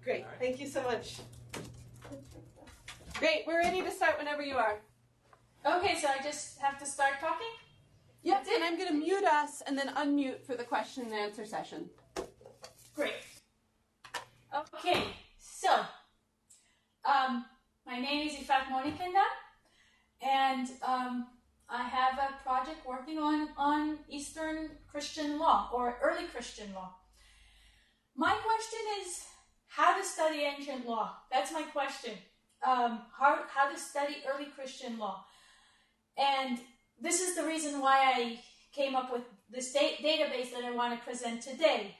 Great. Thank you so much. Great. We're ready to start whenever you are. Okay, so I just have to start talking? Yep, and I'm going to mute us and then unmute for the question and answer session. Great. Okay, so my name is Ifat Monikenda, and I have a project working on Eastern Christian law, or early Christian law. My question is how to study ancient law. That's my question. How to study early Christian law. And this is the reason why I came up with this database that I want to present today.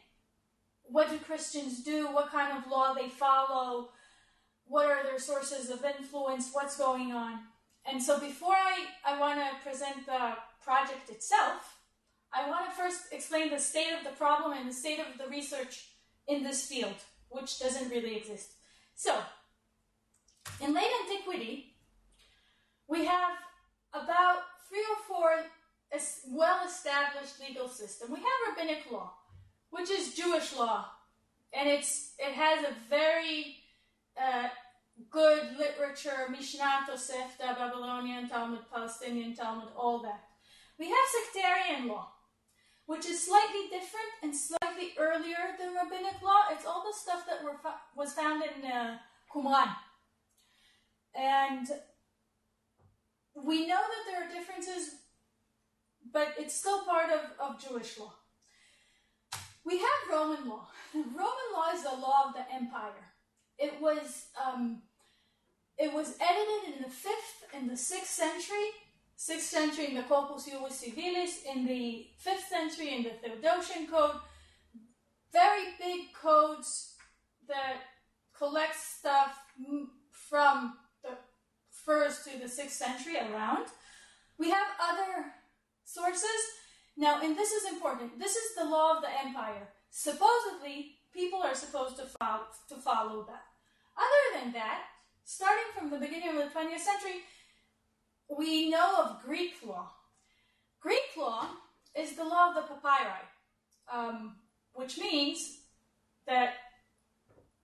What do Christians do? What kind of law they follow? What are their sources of influence? What's going on? And so before I want to present the project itself, I want to first explain the state of the problem and the state of the research in this field, which doesn't really exist. So, in late antiquity, we have about 3 or 4 well-established legal systems. We have rabbinic law, which is Jewish law, and it has a very good literature, Mishnah, Tosefta, Babylonian Talmud, Palestinian Talmud, all that. We have sectarian law, which is slightly different and slightly earlier than rabbinic law. It's all the stuff that was found in Qumran. And we know that there are differences, but it's still part of Jewish law. We have Roman law. Roman law is the law of the empire. It was edited in the 5th and the 6th century. 6th century in the Corpus Iuris Civilis, in the 5th century in the Theodosian Code. Very big codes that collect stuff from the 1st to the 6th century around. We have other sources. Now, and this is important, this is the law of the empire. Supposedly, people are supposed to follow that. Other than that, starting from the beginning of the 20th century, we know of Greek law. Greek law is the law of the papyri, which means that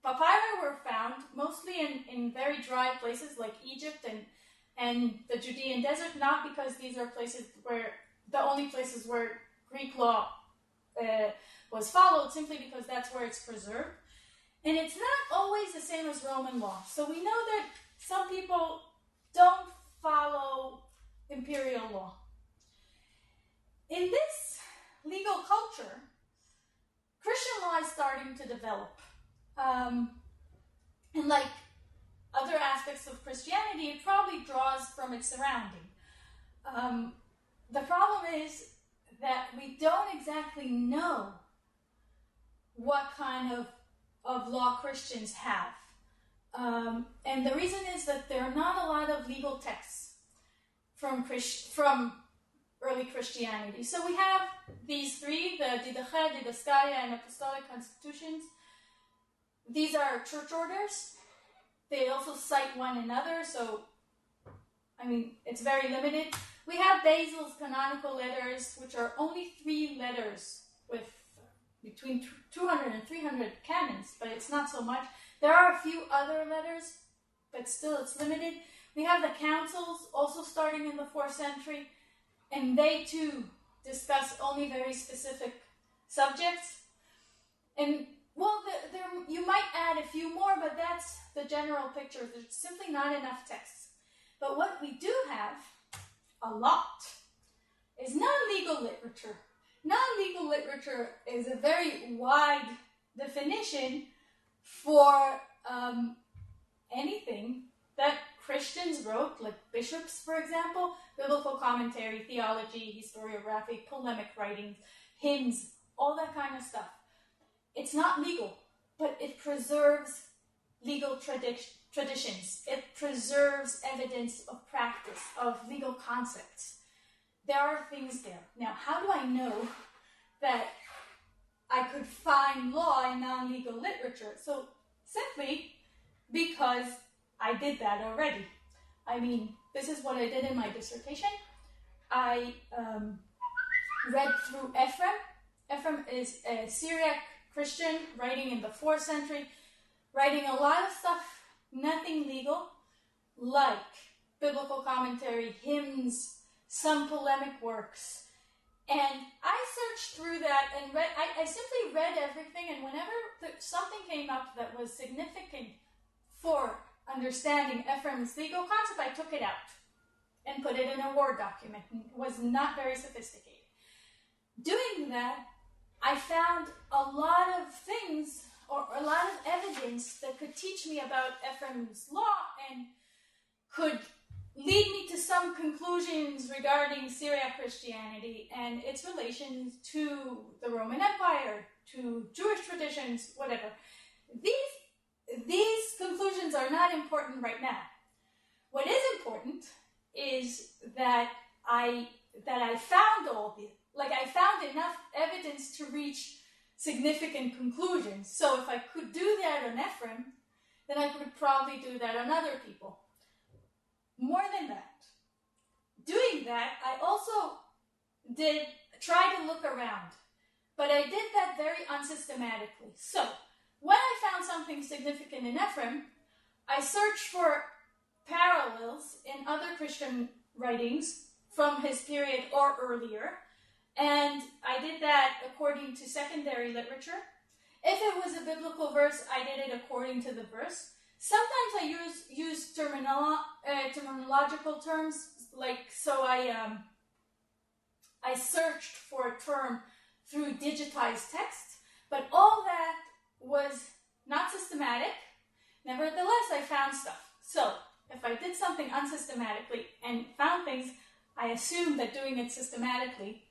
papyri were found mostly in very dry places like Egypt and the Judean desert, not because these are places where the only places where Greek law was followed, simply because that's where it's preserved. And it's not always the same as Roman law. So we know that some people don't follow imperial law. In this legal culture, Christian law is starting to develop. And like other aspects of Christianity, it probably draws from its surrounding. The problem is that we don't exactly know what kind of law Christians have. And the reason is that there are not a lot of legal texts from early Christianity. So we have these 3, the Didache, Didaskalia, and Apostolic Constitutions. These are church orders. They also cite one another, so, I mean, it's very limited. We have Basil's canonical letters, which are only 3 letters with between 200 and 300 canons, but it's not so much. There are a few other letters, but still it's limited. We have the councils, also starting in the 4th century, and they too discuss only very specific subjects. And, well, you might add a few more, but that's the general picture. There's simply not enough texts. But what we do have a lot is non-legal literature. Non-legal literature is a very wide definition for anything that Christians wrote, like bishops, for example, biblical commentary, theology, historiography, polemic writings, hymns, all that kind of stuff. It's not legal, but it preserves legal traditions. It preserves evidence of practice, of legal concepts. There are things there. Now, how do I know that I could find law in non-legal literature? So, simply because I did that already. I mean, this is what I did in my dissertation. I read through Ephraim. Ephraim is a Syriac Christian writing in the 4th century. writing a lot of stuff, nothing legal, like biblical commentary, hymns, some polemic works. And I searched through that and read, I simply read everything, and whenever something came up that was significant for understanding Ephraim's legal concept, I took it out and put it in a Word document. It was not very sophisticated. Doing that, I found a lot of things, or a lot of evidence that could teach me about Ephraim's law and could lead me to some conclusions regarding Syriac Christianity and its relations to the Roman Empire, to Jewish traditions, whatever. These conclusions are not important right now. What is important is that I found I found enough evidence to reach significant conclusions. So if I could do that on Ephraim, then I could probably do that on other people. More than that, doing that, I also try to look around, but I did that very unsystematically. So when I found something significant in Ephraim, I searched for parallels in other Christian writings from his period or earlier, and I did that according to secondary literature. If it was a biblical verse, I did it according to the verse. Sometimes I use terminological terms, I searched for a term through digitized text, but all that was not systematic. Nevertheless, I found stuff. So if I did something unsystematically and found things, I assumed that doing it systematically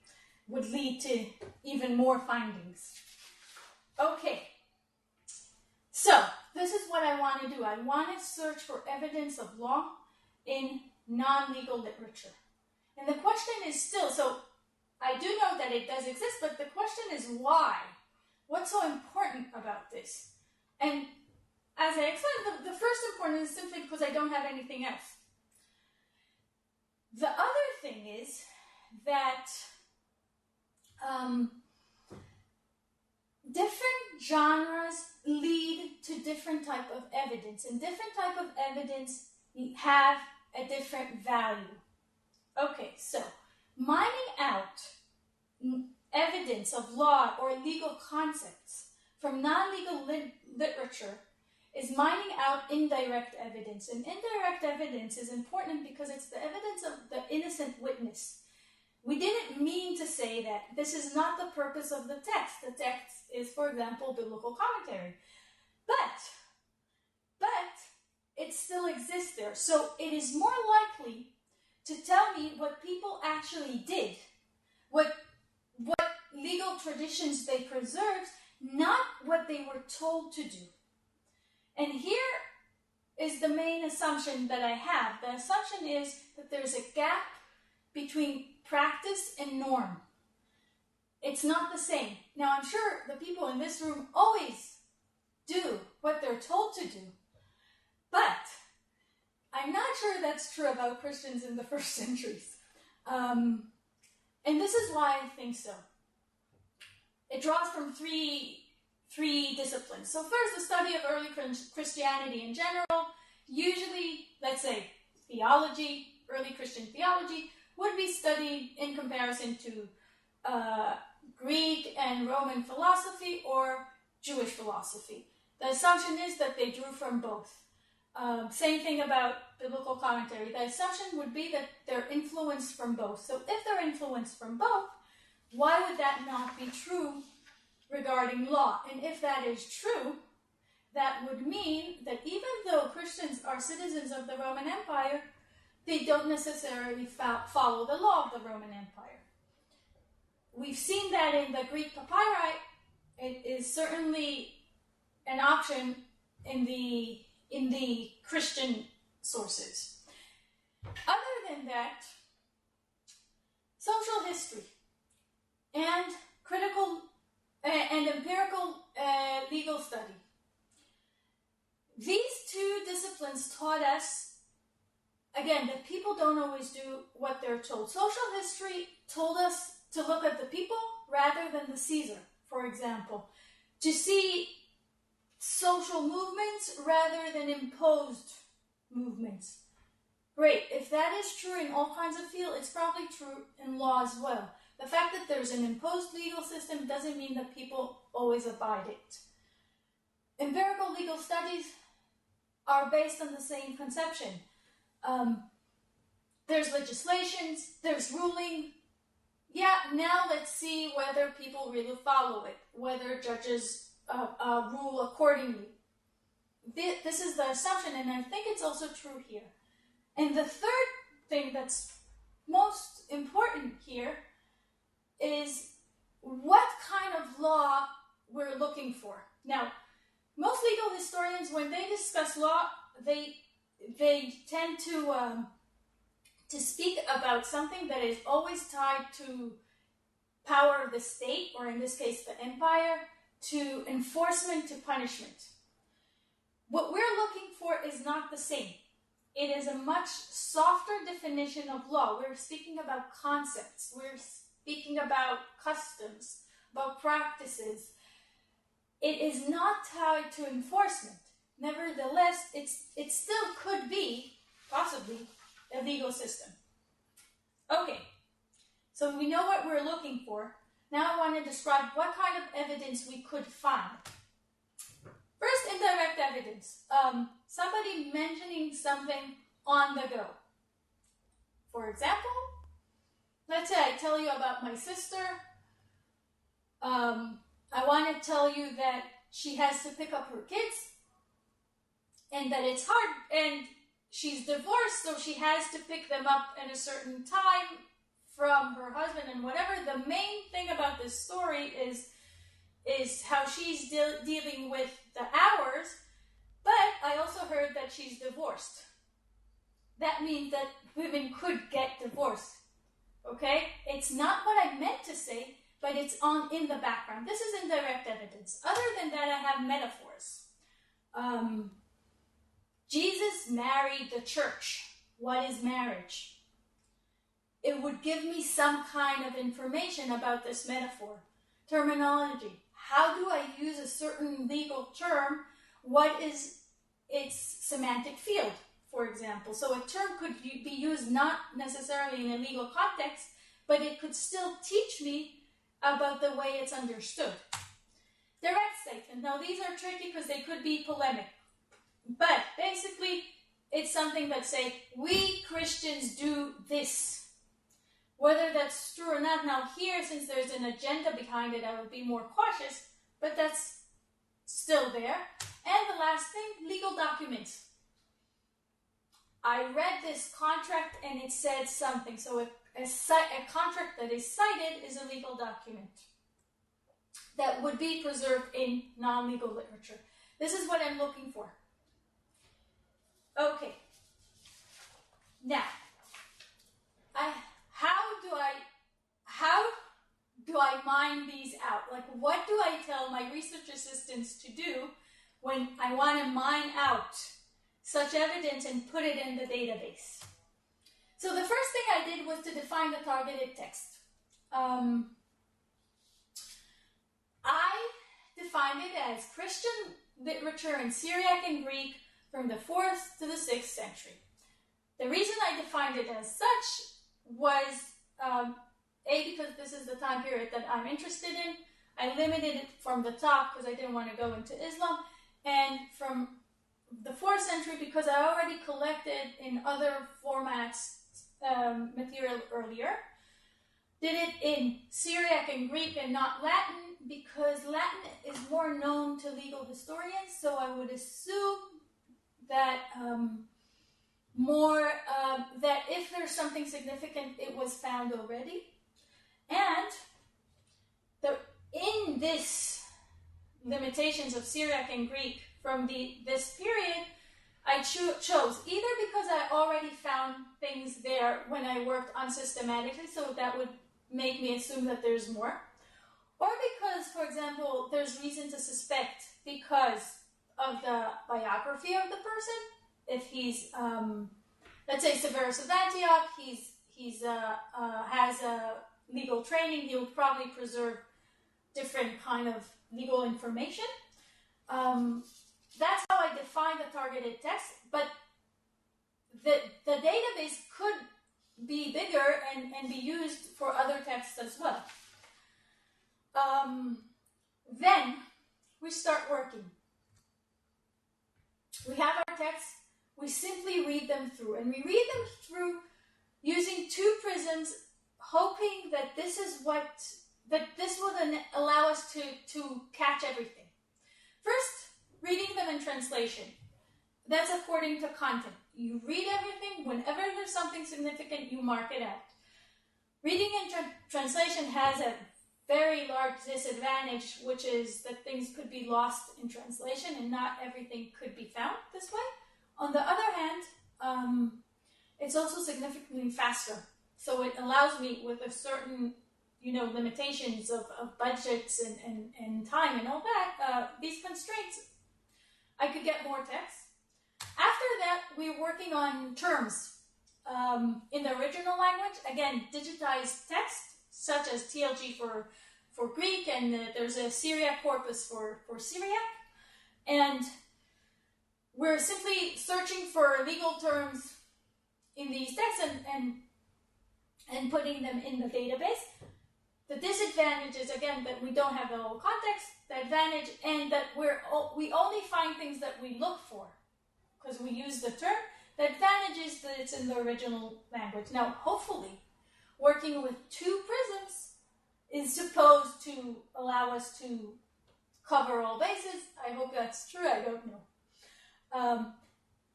would lead to even more findings. Okay. So, this is what I want to do. I want to search for evidence of law in non-legal literature. And the question is still, so I do know that it does exist, but the question is why? What's so important about this? And as I explained, the first importance is simply because I don't have anything else. The other thing is that different genres lead to different type of evidence, and different type of evidence have a different value. Okay, so mining out evidence of law or legal concepts from non-legal literature is mining out indirect evidence. And indirect evidence is important because it's the evidence of the innocent witness. We didn't mean to say that. This is not the purpose of the text. The text is, for example, biblical commentary. But it still exists there. So it is more likely to tell me what people actually did, what legal traditions they preserved, not what they were told to do. And here is the main assumption that I have. The assumption is that there's a gap between practice and norm. It's not the same. Now, I'm sure the people in this room always do what they're told to do, but I'm not sure that's true about Christians in the first centuries. And this is why I think so. It draws from three disciplines. So first, the study of early Christianity in general. Usually, let's say, theology, early Christian theology, would be studied in comparison to Greek and Roman philosophy or Jewish philosophy. The assumption is that they drew from both. Same thing about biblical commentary. The assumption would be that they're influenced from both. So if they're influenced from both, why would that not be true regarding law? And if that is true, that would mean that even though Christians are citizens of the Roman Empire, they don't necessarily follow the law of the Roman Empire. We've seen that in the Greek papyri. It is certainly an option in the Christian sources. Other than that, social history and critical and empirical legal study. These two disciplines taught us, again, that people don't always do what they're told. Social history told us to look at the people rather than the Caesar, for example, to see social movements rather than imposed movements. Great. If that is true in all kinds of fields, it's probably true in law as well. The fact that there's an imposed legal system doesn't mean that people always abide it. Empirical legal studies are based on the same conception. There's legislations, there's ruling. Yeah, now let's see whether people really follow it, whether judges rule accordingly. This is the assumption, and I think it's also true here. And the third thing that's most important here is what kind of law we're looking for. Now, most legal historians, when they discuss law, they tend to speak about something that is always tied to power of the state, or in this case, the empire, to enforcement, to punishment. What we're looking for is not the same. It is a much softer definition of law. We're speaking about concepts. We're speaking about customs, about practices. It is not tied to enforcement. Nevertheless, it still could be, possibly, a legal system. Okay, so we know what we're looking for. Now I want to describe what kind of evidence we could find. First, indirect evidence. Somebody mentioning something on the go. For example, let's say I tell you about my sister. I want to tell you that she has to pick up her kids and that it's hard, and she's divorced, so she has to pick them up at a certain time from her husband and whatever. The main thing about this story is how she's dealing with the hours, but I also heard that she's divorced. That means that women could get divorced, okay? It's not what I meant to say, but it's in the background. This is indirect evidence. Other than that, I have metaphors. Jesus married the church. What is marriage? It would give me some kind of information about this metaphor. Terminology. How do I use a certain legal term? What is its semantic field, for example? So a term could be used not necessarily in a legal context, but it could still teach me about the way it's understood. Direct statement. Now these are tricky because they could be polemic. But basically, it's something that say, we Christians do this. Whether that's true or not, now here, since there's an agenda behind it, I would be more cautious, but that's still there. And the last thing, legal documents. I read this contract and it said something. So a contract that is cited is a legal document that would be preserved in non-legal literature. This is what I'm looking for. Okay. Now, how do I mine these out? Like, what do I tell my research assistants to do when I want to mine out such evidence and put it in the database? So the first thing I did was to define the targeted text. I defined it as Christian literature in Syriac and Greek from the 4th to the 6th century. The reason I defined it as such was, because this is the time period that I'm interested in. I limited it from the top because I didn't want to go into Islam, and from the 4th century because I already collected in other formats material earlier. Did it in Syriac and Greek and not Latin because Latin is more known to legal historians, so I would assume that that if there's something significant, it was found already. And in this limitations of Syriac and Greek from this period, I chose either because I already found things there when I worked unsystematically, so that would make me assume that there's more, or because, for example, there's reason to suspect because of the biography of the person. If he's, let's say, Severus of Antioch, has a legal training, he will probably preserve different kind of legal information. That's how I define the targeted text, but the database could be bigger and be used for other texts as well. Then we start working. We have our texts, we simply read them through, and we read them through using two prisms, hoping that this will then allow us to catch everything. First, reading them in translation. That's according to content. You read everything. Whenever there's something significant, you mark it out. Reading in translation has a very large disadvantage, which is that things could be lost in translation and not everything could be found this way. On the other hand, it's also significantly faster. So it allows me, with a certain, limitations of budgets and time and all that, these constraints, I could get more text. After that, we're working on terms. In the original language, again, digitized text, such as TLG for Greek, and there's a Syriac corpus for Syriac. And we're simply searching for legal terms in these texts and putting them in the database. The disadvantage is, again, that we don't have the whole context. The advantage, and that we only find things that we look for because we use the term. The advantage is that it's in the original language. Now, hopefully, working with two prisms is supposed to allow us to cover all bases. I hope that's true. I don't know.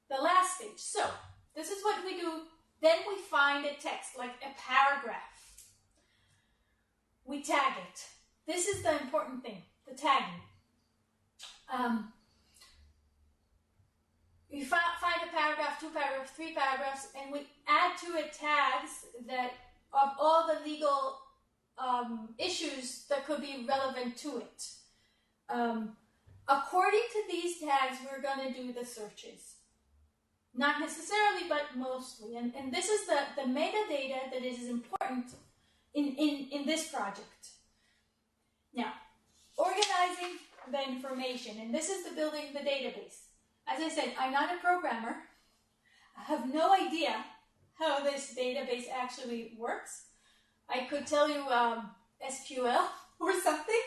The last stage. So, this is what we do. Then we find a text, like a paragraph. We tag it. This is the important thing, the tagging. We find a paragraph, 2 paragraphs, 3 paragraphs, and we add to it tags that of all the legal issues that could be relevant to it. According to these tags, we're going to do the searches. Not necessarily, but mostly. And this is the metadata that is important in this project. Now, organizing the information, and this is the building the database. As I said, I'm not a programmer. I have no idea how this database actually works. I could tell you SQL or something,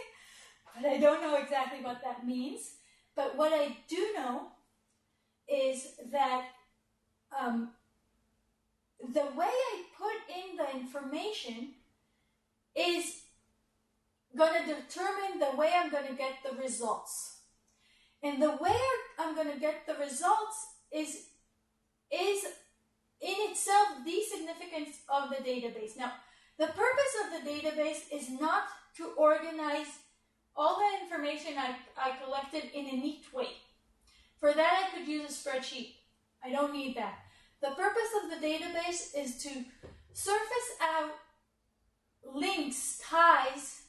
but I don't know exactly what that means. But what I do know is that the way I put in the information is going to determine the way I'm going to get the results. And the way I'm going to get the results is in itself the significance of the database. Now, the purpose of the database is not to organize all the information I collected in a neat way. For that, I could use a spreadsheet. I don't need that. The purpose of the database is to surface out links, ties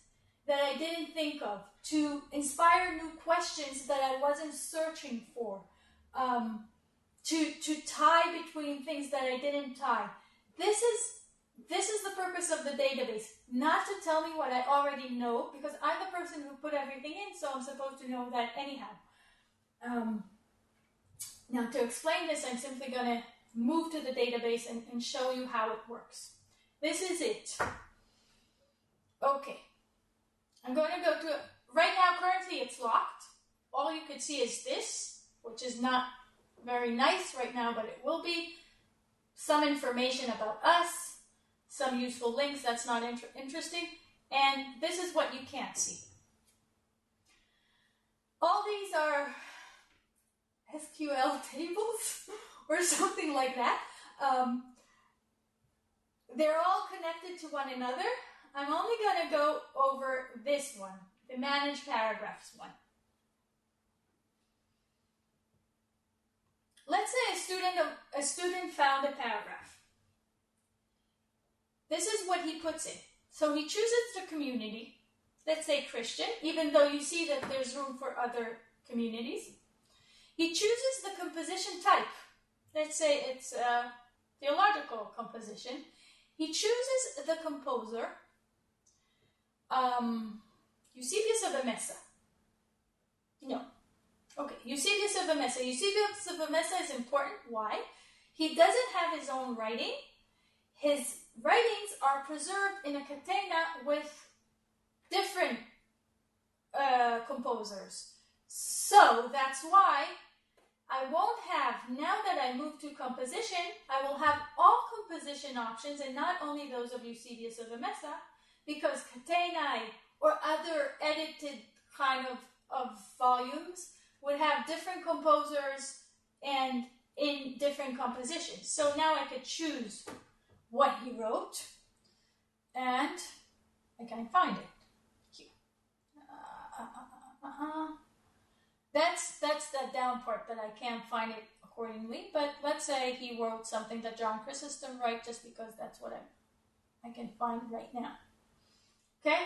that I didn't think of, to inspire new questions that I wasn't searching for, to tie between things that I didn't tie. This is the purpose of the database, not to tell me what I already know, because I'm the person who put everything in, so I'm supposed to know that anyhow. Now, to explain this, I'm simply going to move to the database and show you how it works. This is it. Okay. I'm going to go to, right now, currently it's locked. All you could see is this, which is not very nice right now, but it will be. Some information about us, some useful links that's not interesting, and this is what you can't see. All these are SQL tables or something like that. They're all connected to one another. I'm only going to go over this one, the manage paragraphs one. Let's say a student found a paragraph. This is what he puts in. So he chooses the community, let's say Christian, even though you see that there's room for other communities. He chooses the composition type. Let's say it's a theological composition. He chooses the composer, Eusebius of Emesa. No. Eusebius of Emesa. Eusebius of Emesa is important. Why? He doesn't have his own writing. His writings are preserved in a catena with different composers. So that's why I won't have, now that I move to composition, I will have all composition options and not only those of Eusebius of Emesa, because catenae or other edited kind of volumes would have different composers and in different compositions. So now I could choose what he wrote, and I can find it. Here. That's the down part that I can't find it accordingly. But let's say he wrote something that John Chrysostom wrote, just because that's what I can find right now. Okay,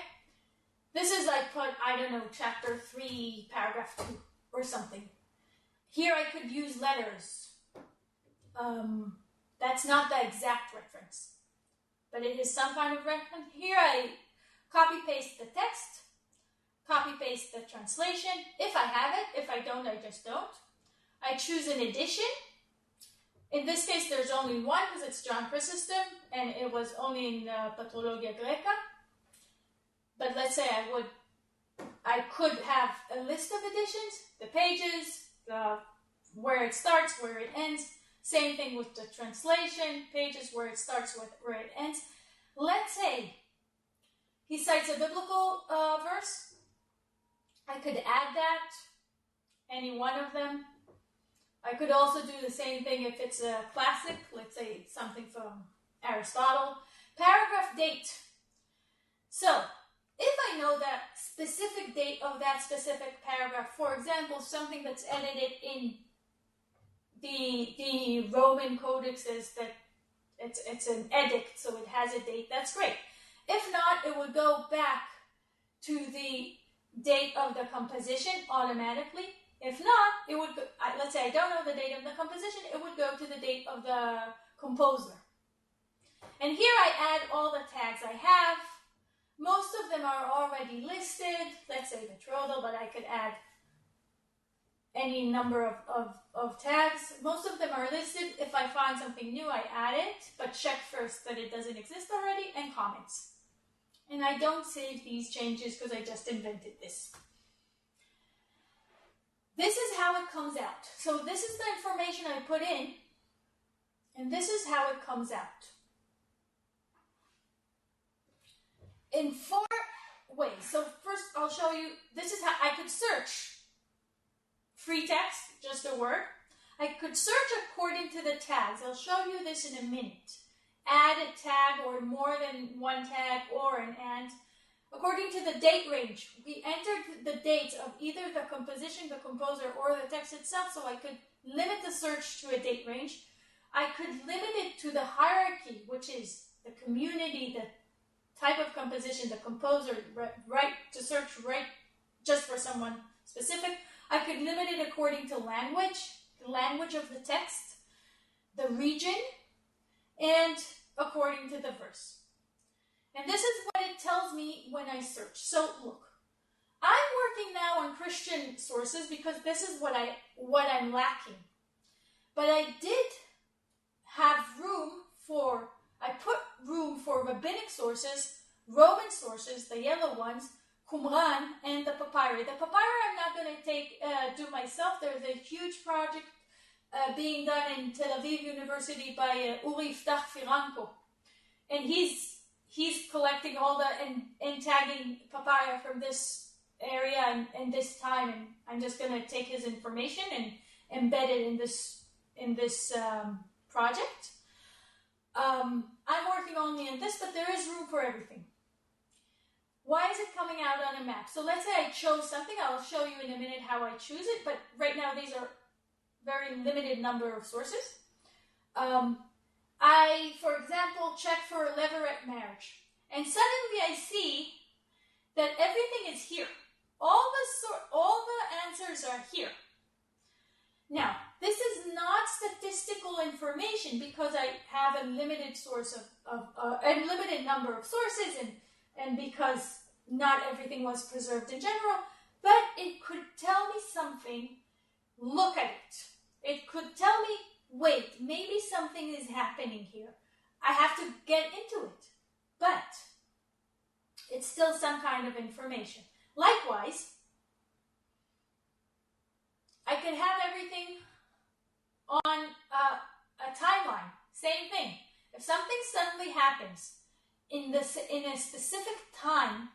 this is like put, I don't know, chapter 3, paragraph 2 or something. Here I could use letters. That's not the exact reference, but it is some kind of reference. Here I copy paste the text, copy paste the translation, if I have it. If I don't, I just don't. I choose an edition. In this case, there's only one because it's John Chrysostom, and it was only in Patrologia Greca. But let's say I could have a list of editions, the pages, where it starts, where it ends. Same thing with the translation, pages where it starts with where it ends. Let's say he cites a biblical verse. I could add that, any one of them. I could also do the same thing if it's a classic, let's say something from Aristotle. Paragraph date. So, if I know that specific date of that specific paragraph, for example, something that's edited in the Roman codexes, that it's an edict, so it has a date, that's great. If not, it would go back to the date of the composition automatically. If not, it would go, let's say I don't know the date of the composition, it would go to the date of the composer. And here I add all the tags I have. Most of them are already listed. Let's say betrothal, but I could add any number of tags. Most of them are listed. If I find something new, I add it, but check first that it doesn't exist already, and comments. And I don't save these changes because I just invented this. This is how it comes out. So this is the information I put in, and this is how it comes out. In 4 ways. So first I'll show you, this is how I could search free text, just a word. I could search according to the tags. I'll show you this in a minute. Add a tag or more than one tag or an and. According to the date range, we entered the dates of either the composition, the composer, or the text itself, so I could limit the search to a date range. I could limit it to the hierarchy, which is the community, the type of composition, the composer, right to search right just for someone specific. I could limit it according to language, the language of the text, the region, and according to the verse. And this is what it tells me when I search. So look, I'm working now on Christian sources because this is what I'm lacking. But I did have room for, I put room for rabbinic sources, Roman sources, the yellow ones, Qumran, and the papyri. The papyri I'm not going to do myself. There's a huge project being done in Tel Aviv University by Uri Iftach Firanko. And he's collecting all the and tagging papaya from this area and this time, and I'm just going to take his information and embed it in this project. I'm working only on this, but there is room for everything. Why is it coming out on a map? So let's say I chose something. I'll show you in a minute how I choose it, but right now these are very limited number of sources. I, for example, check for levirate marriage, and suddenly I see that everything is here. All the answers are here. Now, this is not statistical information because I have a limited source of a limited number of sources, and because not everything was preserved in general, but it could tell me something look at it. It could tell me, wait, maybe something is happening here. I have to get into it. But it's still some kind of information. Likewise, I could have everything on a timeline. Same thing. If something suddenly happens in a specific time,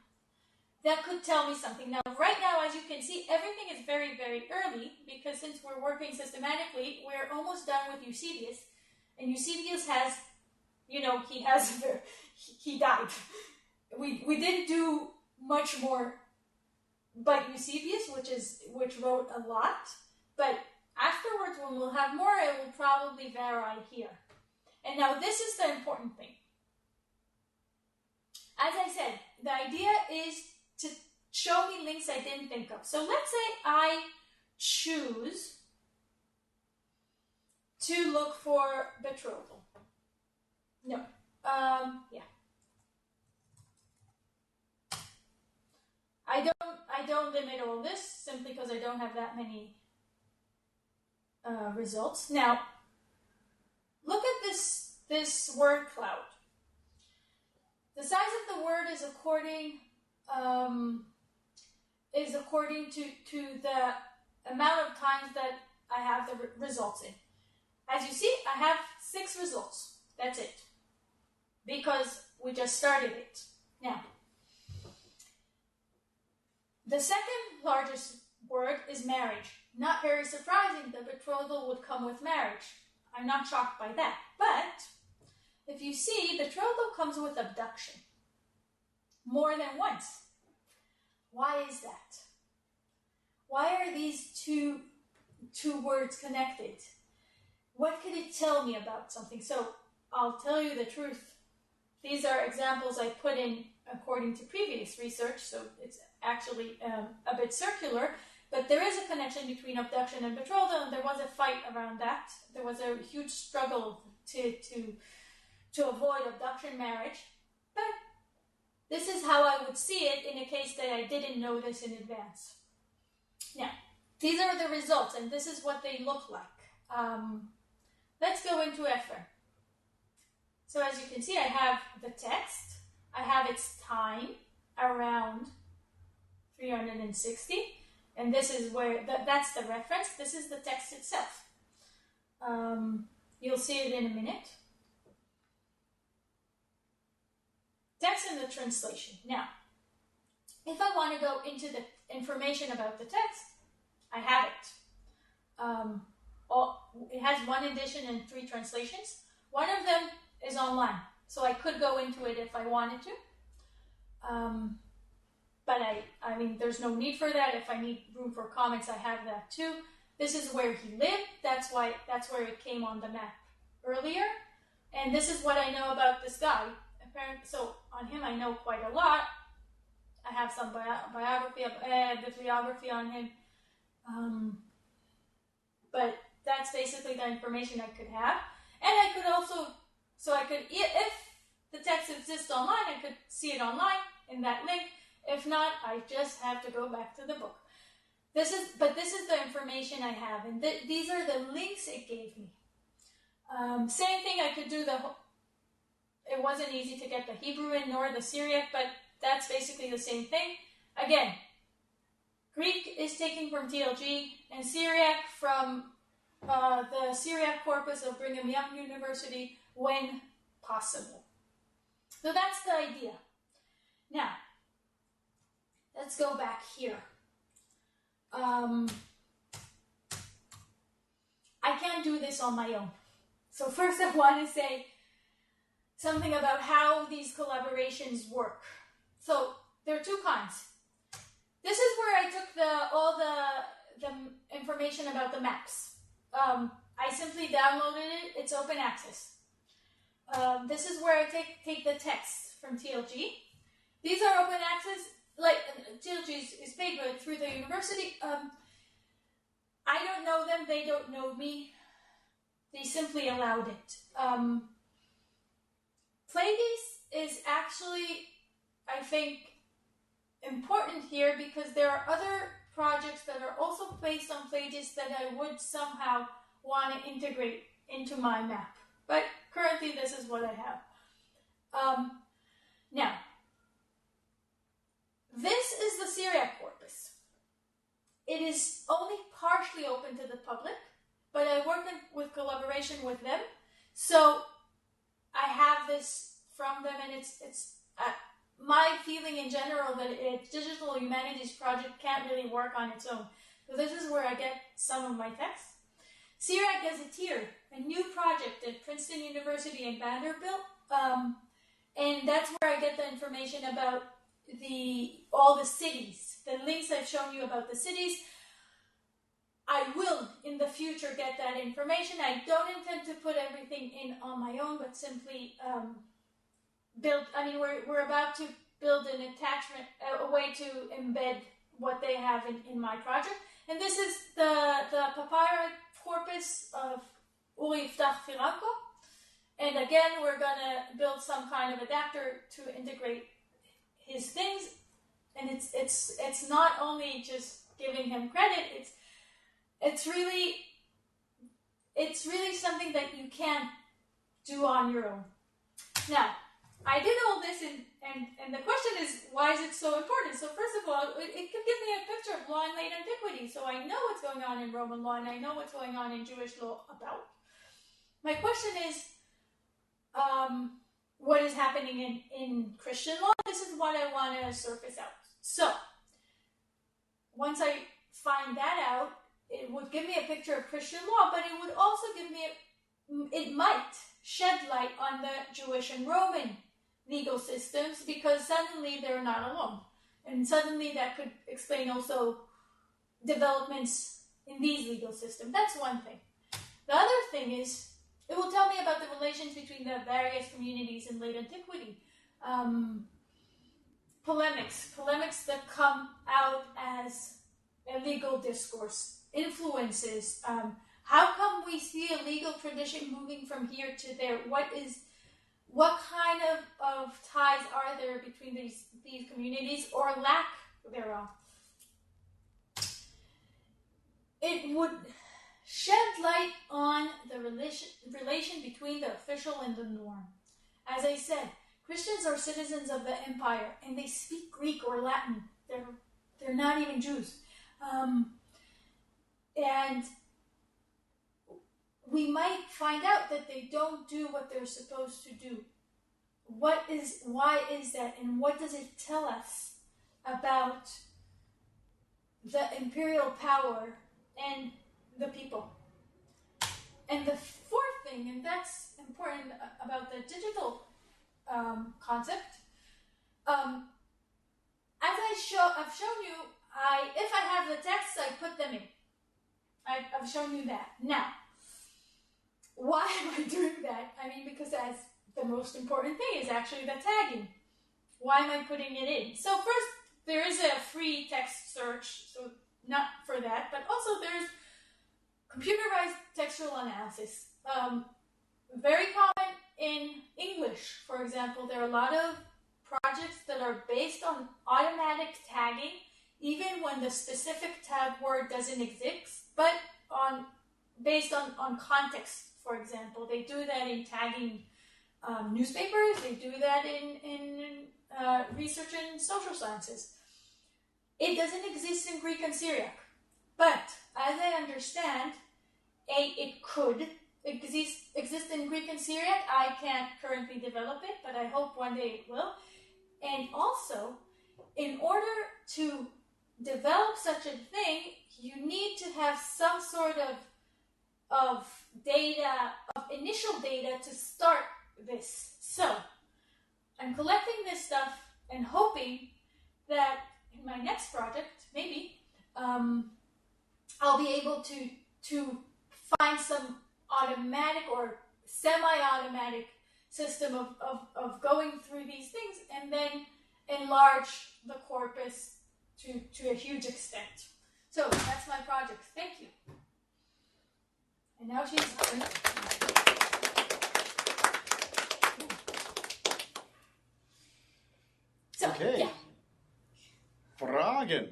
that could tell me something. Now, right now, as you can see, everything is very, very early because since we're working systematically, we're almost done with Eusebius. And Eusebius has, he died. We didn't do much more but Eusebius, which wrote a lot. But afterwards, when we'll have more, it will probably vary here. And now this is the important thing. As I said, the idea is to show me links I didn't think of. So let's say I choose to look for betrothal. No. Yeah. I don't limit all this simply because I don't have that many results. Now, look at this word cloud. The size of the word is according to the amount of times that I have the results in. As you see, I have 6 results. That's it. Because we just started it. Now, the second largest word is marriage. Not very surprising, the betrothal would come with marriage. I'm not shocked by that. But if you see, betrothal comes with abduction. More than once. Why is that? Why are these two words connected? What could it tell me about something? So I'll tell you the truth. These are examples I put in according to previous research, so it's actually a bit circular, but there is a connection between abduction and betrothal, and there was a fight around that. There was a huge struggle to avoid abduction marriage, but this is how I would see it in a case that I didn't know this in advance. Now, these are the results, and this is what they look like. Let's go into Ephraim. So as you can see, I have the text. I have its time around 360, and this is where that's the reference. This is the text itself. You'll see it in a minute. Text and the translation. Now, if I want to go into the information about the text, I have it. It has 1 edition and 3 translations. One of them is online, so I could go into it if I wanted to. But I mean, there's no need for that. If I need room for comments, I have that too. This is where he lived. That's where it came on the map earlier. And this is what I know about this guy. Apparently, so on him, I know quite a lot. I have some bibliography on him. But that's basically the information I could have. And I could also, if the text exists online, I could see it online in that link. If not, I just have to go back to the book. This is the information I have, and these are the links it gave me. Same thing, I could do it wasn't easy to get the Hebrew in nor the Syriac, but that's basically the same thing. Again, Greek is taken from TLG, and Syriac from the Syriac corpus of Brigham Young University when possible. So that's the idea. Now, let's go back here. I can't do this on my own. So first I want to say something about how these collaborations work. So there are 2 kinds. This is where I took all the information about the maps. I simply downloaded it. It's open access. This is where I take the text from TLG. These are open access. Like TLG is paid through the university. I don't know them. They don't know me. They simply allowed it. Plagueis is actually, I think, important here because there are other projects that are also based on phages that I would somehow want to integrate into my map. But currently this is what I have. Now, this is the Syriac corpus. It is only partially open to the public, but I work with collaboration with them. So I have this from them, and it's my feeling in general that a digital humanities project can't really work on its own. So this is where I get some of my texts. Syriac Gazetteer, a new project at Princeton University and Vanderbilt. And that's where I get the information about all the cities. The links I've shown you about the cities. I will, in the future, get that information. I don't intend to put everything in on my own, but simply build. I mean, we're about to build an attachment, a way to embed what they have in my project. And this is the papyrus corpus of Uri Yiftach Firanko. And again, we're going to build some kind of adapter to integrate his things. And it's not only just giving him credit, it's really something that you can't do on your own. Now, I did all this, and the question is, why is it so important? So first of all, it could give me a picture of law in late antiquity, so I know what's going on in Roman law, and I know what's going on in Jewish law about. My question is, what is happening in Christian law? This is what I want to surface out. So, once I find that out, it would give me a picture of Christian law, but it would also give me, it might shed light on the Jewish and Roman legal systems, because suddenly they're not alone. And suddenly that could explain also developments in these legal systems. That's one thing. The other thing is, it will tell me about the relations between the various communities in late antiquity. Polemics that come out as a legal discourse, influences. How come we see a legal tradition moving from here to there? What kind of ties are there between these communities, or lack thereof? It would shed light on the relation between the official and the norm. As I said, Christians are citizens of the empire, and they speak Greek or Latin. They're not even Jews. And we might find out that they don't do what they're supposed to do. Why is that, and what does it tell us about the imperial power and the people? And the fourth thing, and that's important about the digital concept, as I've shown you, if I have the texts, I put them in. I've shown you that. Now, why am I doing that? I mean, because as the most important thing is actually the tagging. Why am I putting it in? So first, there is a free text search, so not for that, but also there's computerized textual analysis. Very common in English, for example. There are a lot of projects that are based on automatic tagging, even when the specific tag word doesn't exist, but based on context, for example. They do that in tagging newspapers, they do that in research in social sciences. It doesn't exist in Greek and Syriac, but as I understand, it could exist in Greek and Syriac. I can't currently develop it, but I hope one day it will. And also, in order to develop such a thing, you need to have some sort of data, of initial data to start this. So, I'm collecting this stuff and hoping that in my next project, maybe, I'll be able to find some automatic or semi-automatic system of going through these things and then enlarge the corpus to a huge extent. So that's my project. Thank you. And now she's... So, okay. Yeah. Fragen.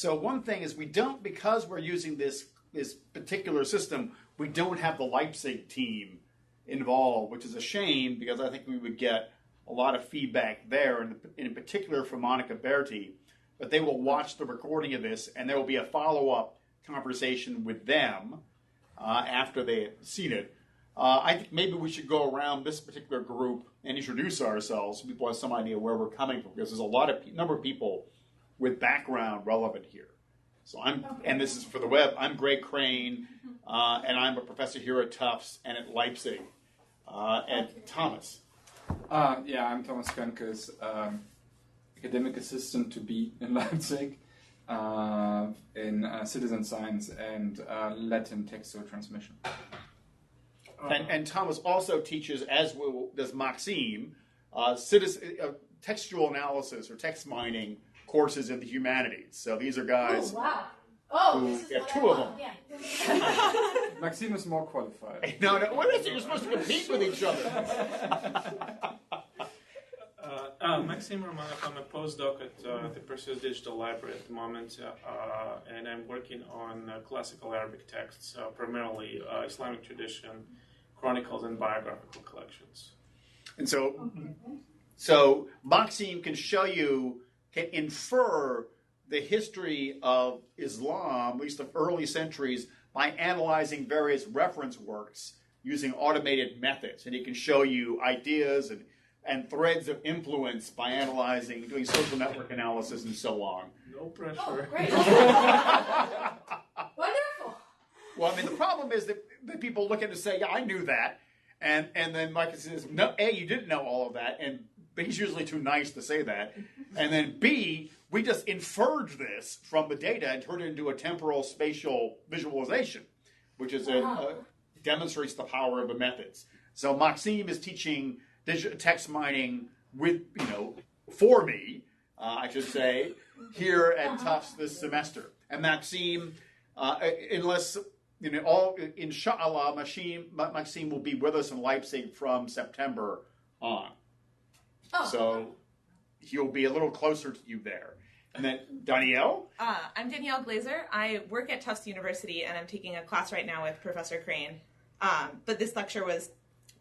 So one thing is because we're using this particular system, we don't have the Leipzig team involved, which is a shame because I think we would get a lot of feedback there, and in particular from Monica Berti. But they will watch the recording of this, and there will be a follow-up conversation with them after they have seen it. I think maybe we should go around this particular group and introduce ourselves so people have some idea where we're coming from, because there's a number of people with background relevant here. So and this is for the web, I'm Greg Crane, and I'm a professor here at Tufts and at Leipzig. And Thomas. I'm Thomas Könkes, academic assistant to be in Leipzig in citizen science and Latin textual transmission. And Thomas also teaches, as does Maxime, textual analysis or text mining courses in the humanities. So these are guys. Oh, wow. Oh, this is we have what two I of want. them. Yeah. Maxime is more qualified. No, what is it? You're supposed to compete with each other. Maxime Romanov, I'm a postdoc at the Perseus Digital Library at the moment, and I'm working on classical Arabic texts, primarily Islamic tradition, chronicles, and biographical collections. And so Maxime can infer the history of Islam, at least the early centuries, by analyzing various reference works using automated methods. And he can show you ideas and threads of influence by doing social network analysis and so on. No pressure. Oh, great. Wonderful. Well, I mean, the problem is that people look at it and say, yeah, I knew that. And then Mike says, no, A, you didn't know all of that, and but he's usually too nice to say that. And then B, we just inferred this from the data and turned it into a temporal spatial visualization, which is demonstrates the power of the methods. So Maxime is teaching text mining for me, I should say, here at Tufts this semester. And Maxime, inshallah, Maxime will be with us in Leipzig from September on. Oh. So he'll be a little closer to you there. And then Danielle? I'm Danielle Glazer. I work at Tufts University, and I'm taking a class right now with Professor Crane. But this lecture was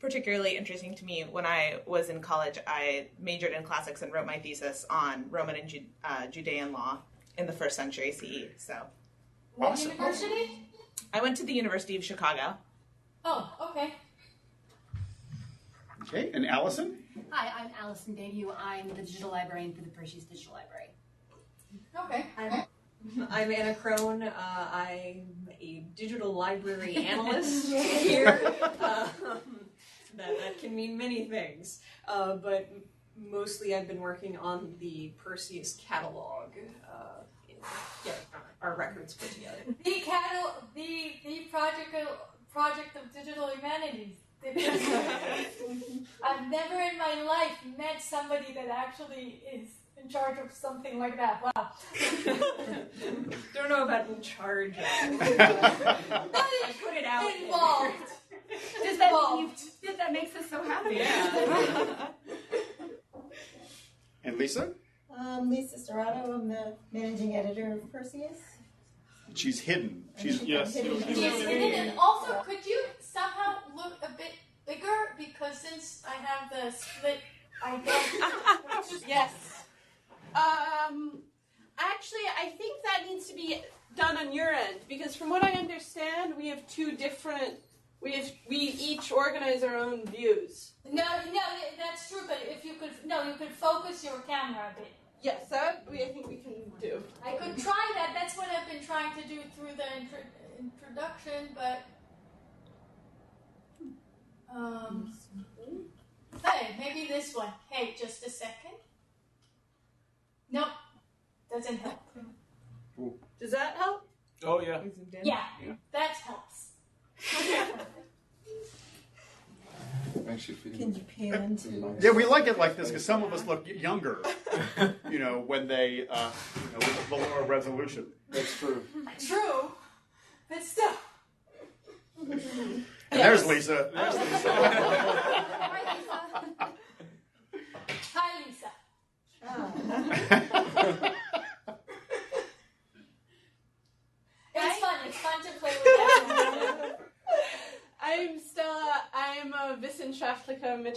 particularly interesting to me. When I was in college, I majored in classics and wrote my thesis on Roman and Judean law in the 1st century CE. So, What university? I went to the University of Chicago. Oh, okay. Okay, and Allison? Hi, I'm Allison Bayview. I'm the digital librarian for the Perseus Digital Library. Okay. I'm Anna Crone. I'm a digital library analyst here. That can mean many things, but mostly I've been working on the Perseus catalog, getting our records put together. The project of digital humanities. I've never in my life met somebody that actually is in charge of something like that. Wow. Don't know about in charge. Put it out. Involved. That makes us so happy. Yeah. And Lisa? Lisa Serrato. I'm the managing editor of Perseus. She's hidden. Yes. She's hidden, and also, could you somehow look a bit bigger? Because since I have the split, I don't. Yes. Actually, I think that needs to be done on your end, because from what I understand, we have two different. We each organize our own views. No, that's true. But if you could focus your camera a bit. Yes, that I think we can do. I could try that. That's what I've been trying to do through the introduction, but hey, maybe this one. Hey, just a second. Nope, doesn't help. Does that help? Oh, yeah. Yeah, that helps. Can you pan to? Yeah, we like it like this because some of us look younger, when they, with the lower resolution. That's true. True, but still. And there's Lisa. Hi, Lisa.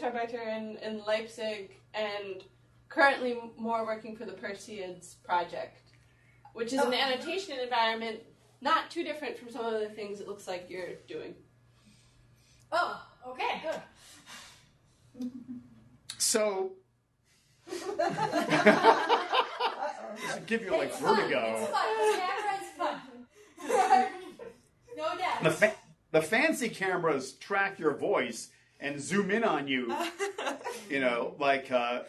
Mitarbeiter in Leipzig, and currently more working for the Perseids project, which is an annotation environment not too different from some of the things it looks like you're doing. Oh, okay, good. So, this would give you like It's fun. vertigo. It's fun. The camera is fun. No doubt. The fancy cameras track your voice and zoom in on you, you know, like a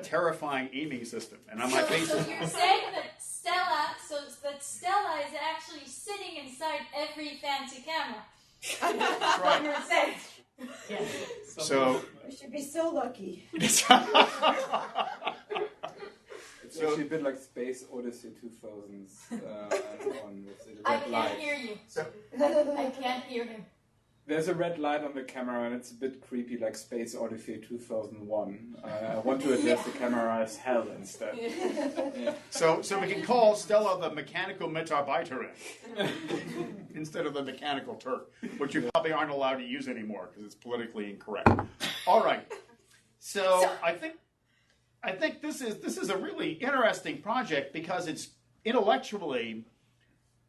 terrifying aiming system. And on my face, So you're saying that Stella is actually sitting inside every fancy camera. that's right. You're saying. So, We should be so lucky. It's actually a bit like Space Odyssey 2000s on with the I red can't light. hear you. So- I can't hear him. There's a red light on the camera and it's a bit creepy like Space Odyssey 2001. I want to address the camera as hell instead. Yeah. so we can call Stella the mechanical Mitarbeiterin instead of the mechanical Turk, which you probably aren't allowed to use anymore because it's politically incorrect. All right. So I think this is a really interesting project because it's intellectually,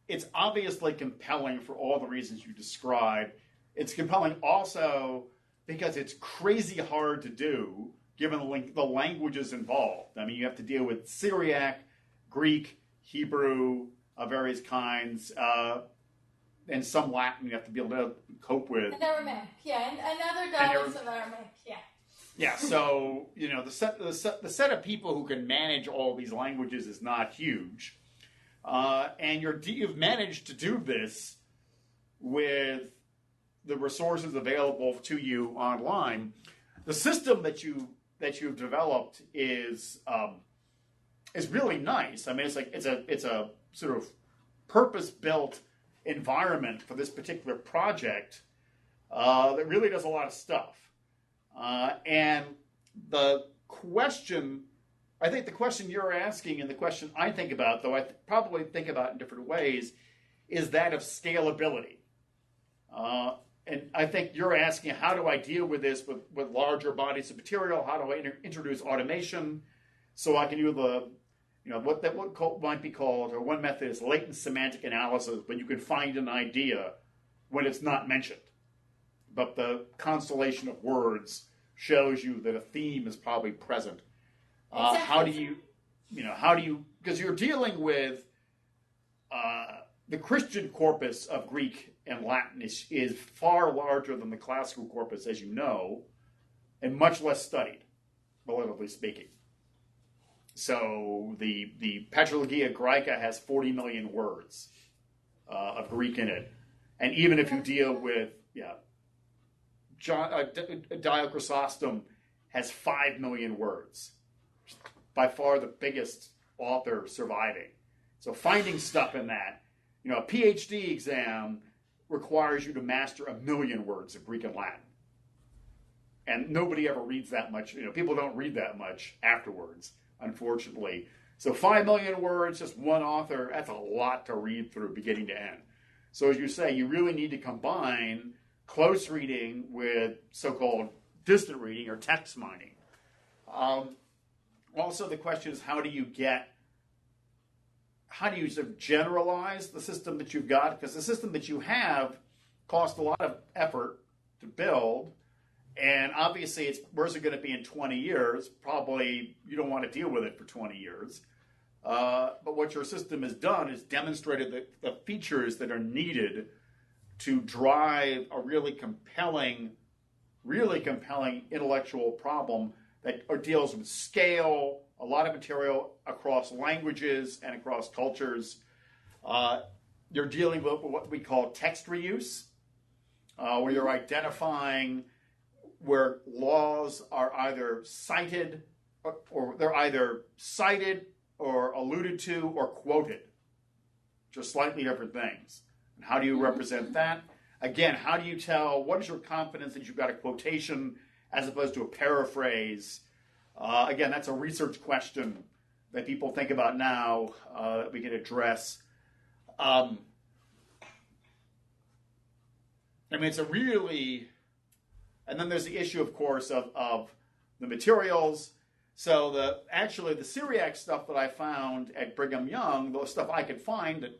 it's obviously compelling for all the reasons you described. It's compelling also because it's crazy hard to do given the languages involved. I mean, you have to deal with Syriac, Greek, Hebrew of various kinds, and some Latin you have to be able to cope with. And Aramaic, yeah, and other dialects of Aramaic, yeah. Yeah, so you know the set of people who can manage all these languages is not huge, and you've managed to do this with the resources available to you online. The system that you've developed is really nice. I mean, it's a sort of purpose-built environment for this particular project that really does a lot of stuff. And I think the question you're asking and the question I think about, though I probably think about in different ways, is that of scalability. And I think you're asking, how do I deal with this with larger bodies of material? How do I introduce automation so I can do what might be called, or one method is latent semantic analysis, but you can find an idea when it's not mentioned. But the constellation of words shows you that a theme is probably present. Exactly. How do you, because you're dealing with the Christian corpus of Greek and Latin is far larger than the classical corpus, as you know, and much less studied, relatively speaking. So the Patrologia Graeca has 40 million words of Greek in it. And even if you deal with, Dio Chrysostom has 5 million words. By far the biggest author surviving. So finding stuff in that, a PhD exam requires you to master 1 million words of Greek and Latin. And nobody ever reads that much. People don't read that much afterwards, unfortunately. So 5 million words, just one author, that's a lot to read through beginning to end. So as you say, you really need to combine close reading with so-called distant reading or text mining. Also, the question is, how do you sort of generalize the system that you've got? Because the system that you have cost a lot of effort to build, and obviously where's it going to be in 20 years? Probably you don't want to deal with it for 20 years. But what your system has done is demonstrated the features that are needed to drive a really compelling intellectual problem that deals with scale, a lot of material across languages and across cultures. You're dealing with what we call text reuse, where you're identifying where laws are either cited or they're either cited or alluded to or quoted, which are slightly different things. And how do you represent that? Again, how do you tell, what is your confidence that you've got a quotation as opposed to a paraphrase? Again, that's a research question that people think about now that we can address. It's a really, And then there's the issue, of course, of the materials. So the Syriac stuff that I found at Brigham Young, the stuff I could find that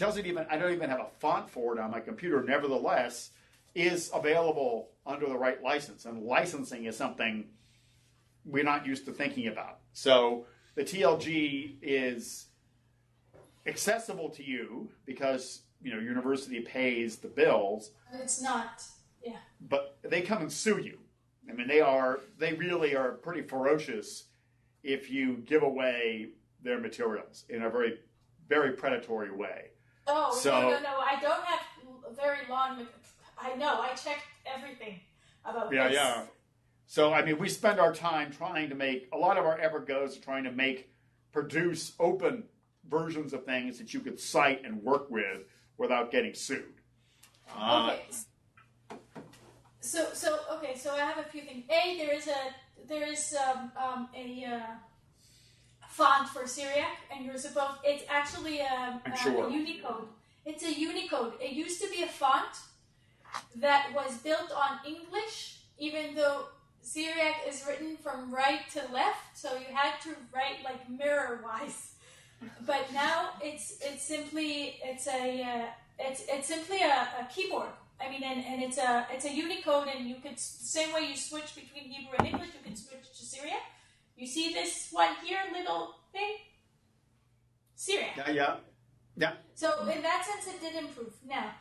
I don't even have a font for it on my computer, nevertheless, is available under the right license. And licensing is something we're not used to thinking about. So the TLG is accessible to you because, university pays the bills. It's not, yeah. But they come and sue you. I mean, they really are pretty ferocious if you give away their materials in a very, very predatory way. Oh, so, no. I don't have very long. I know. I checked everything about this. Yeah. So, I mean, we spend our time trying to a lot of our effort goes to trying to produce open versions of things that you could cite and work with without getting sued. Okay. So I have a few things. There is a font for Syriac, and it's actually a Unicode. It's a Unicode. It used to be a font that was built on English, even though Syriac is written from right to left, so you had to write like mirror-wise. But now it's simply a keyboard. I mean, and it's a Unicode, and you could, the same way you switch between Hebrew and English, you can switch to Syriac. You see this one here, little thing? Syriac. Yeah. So in that sense, it did improve. Now,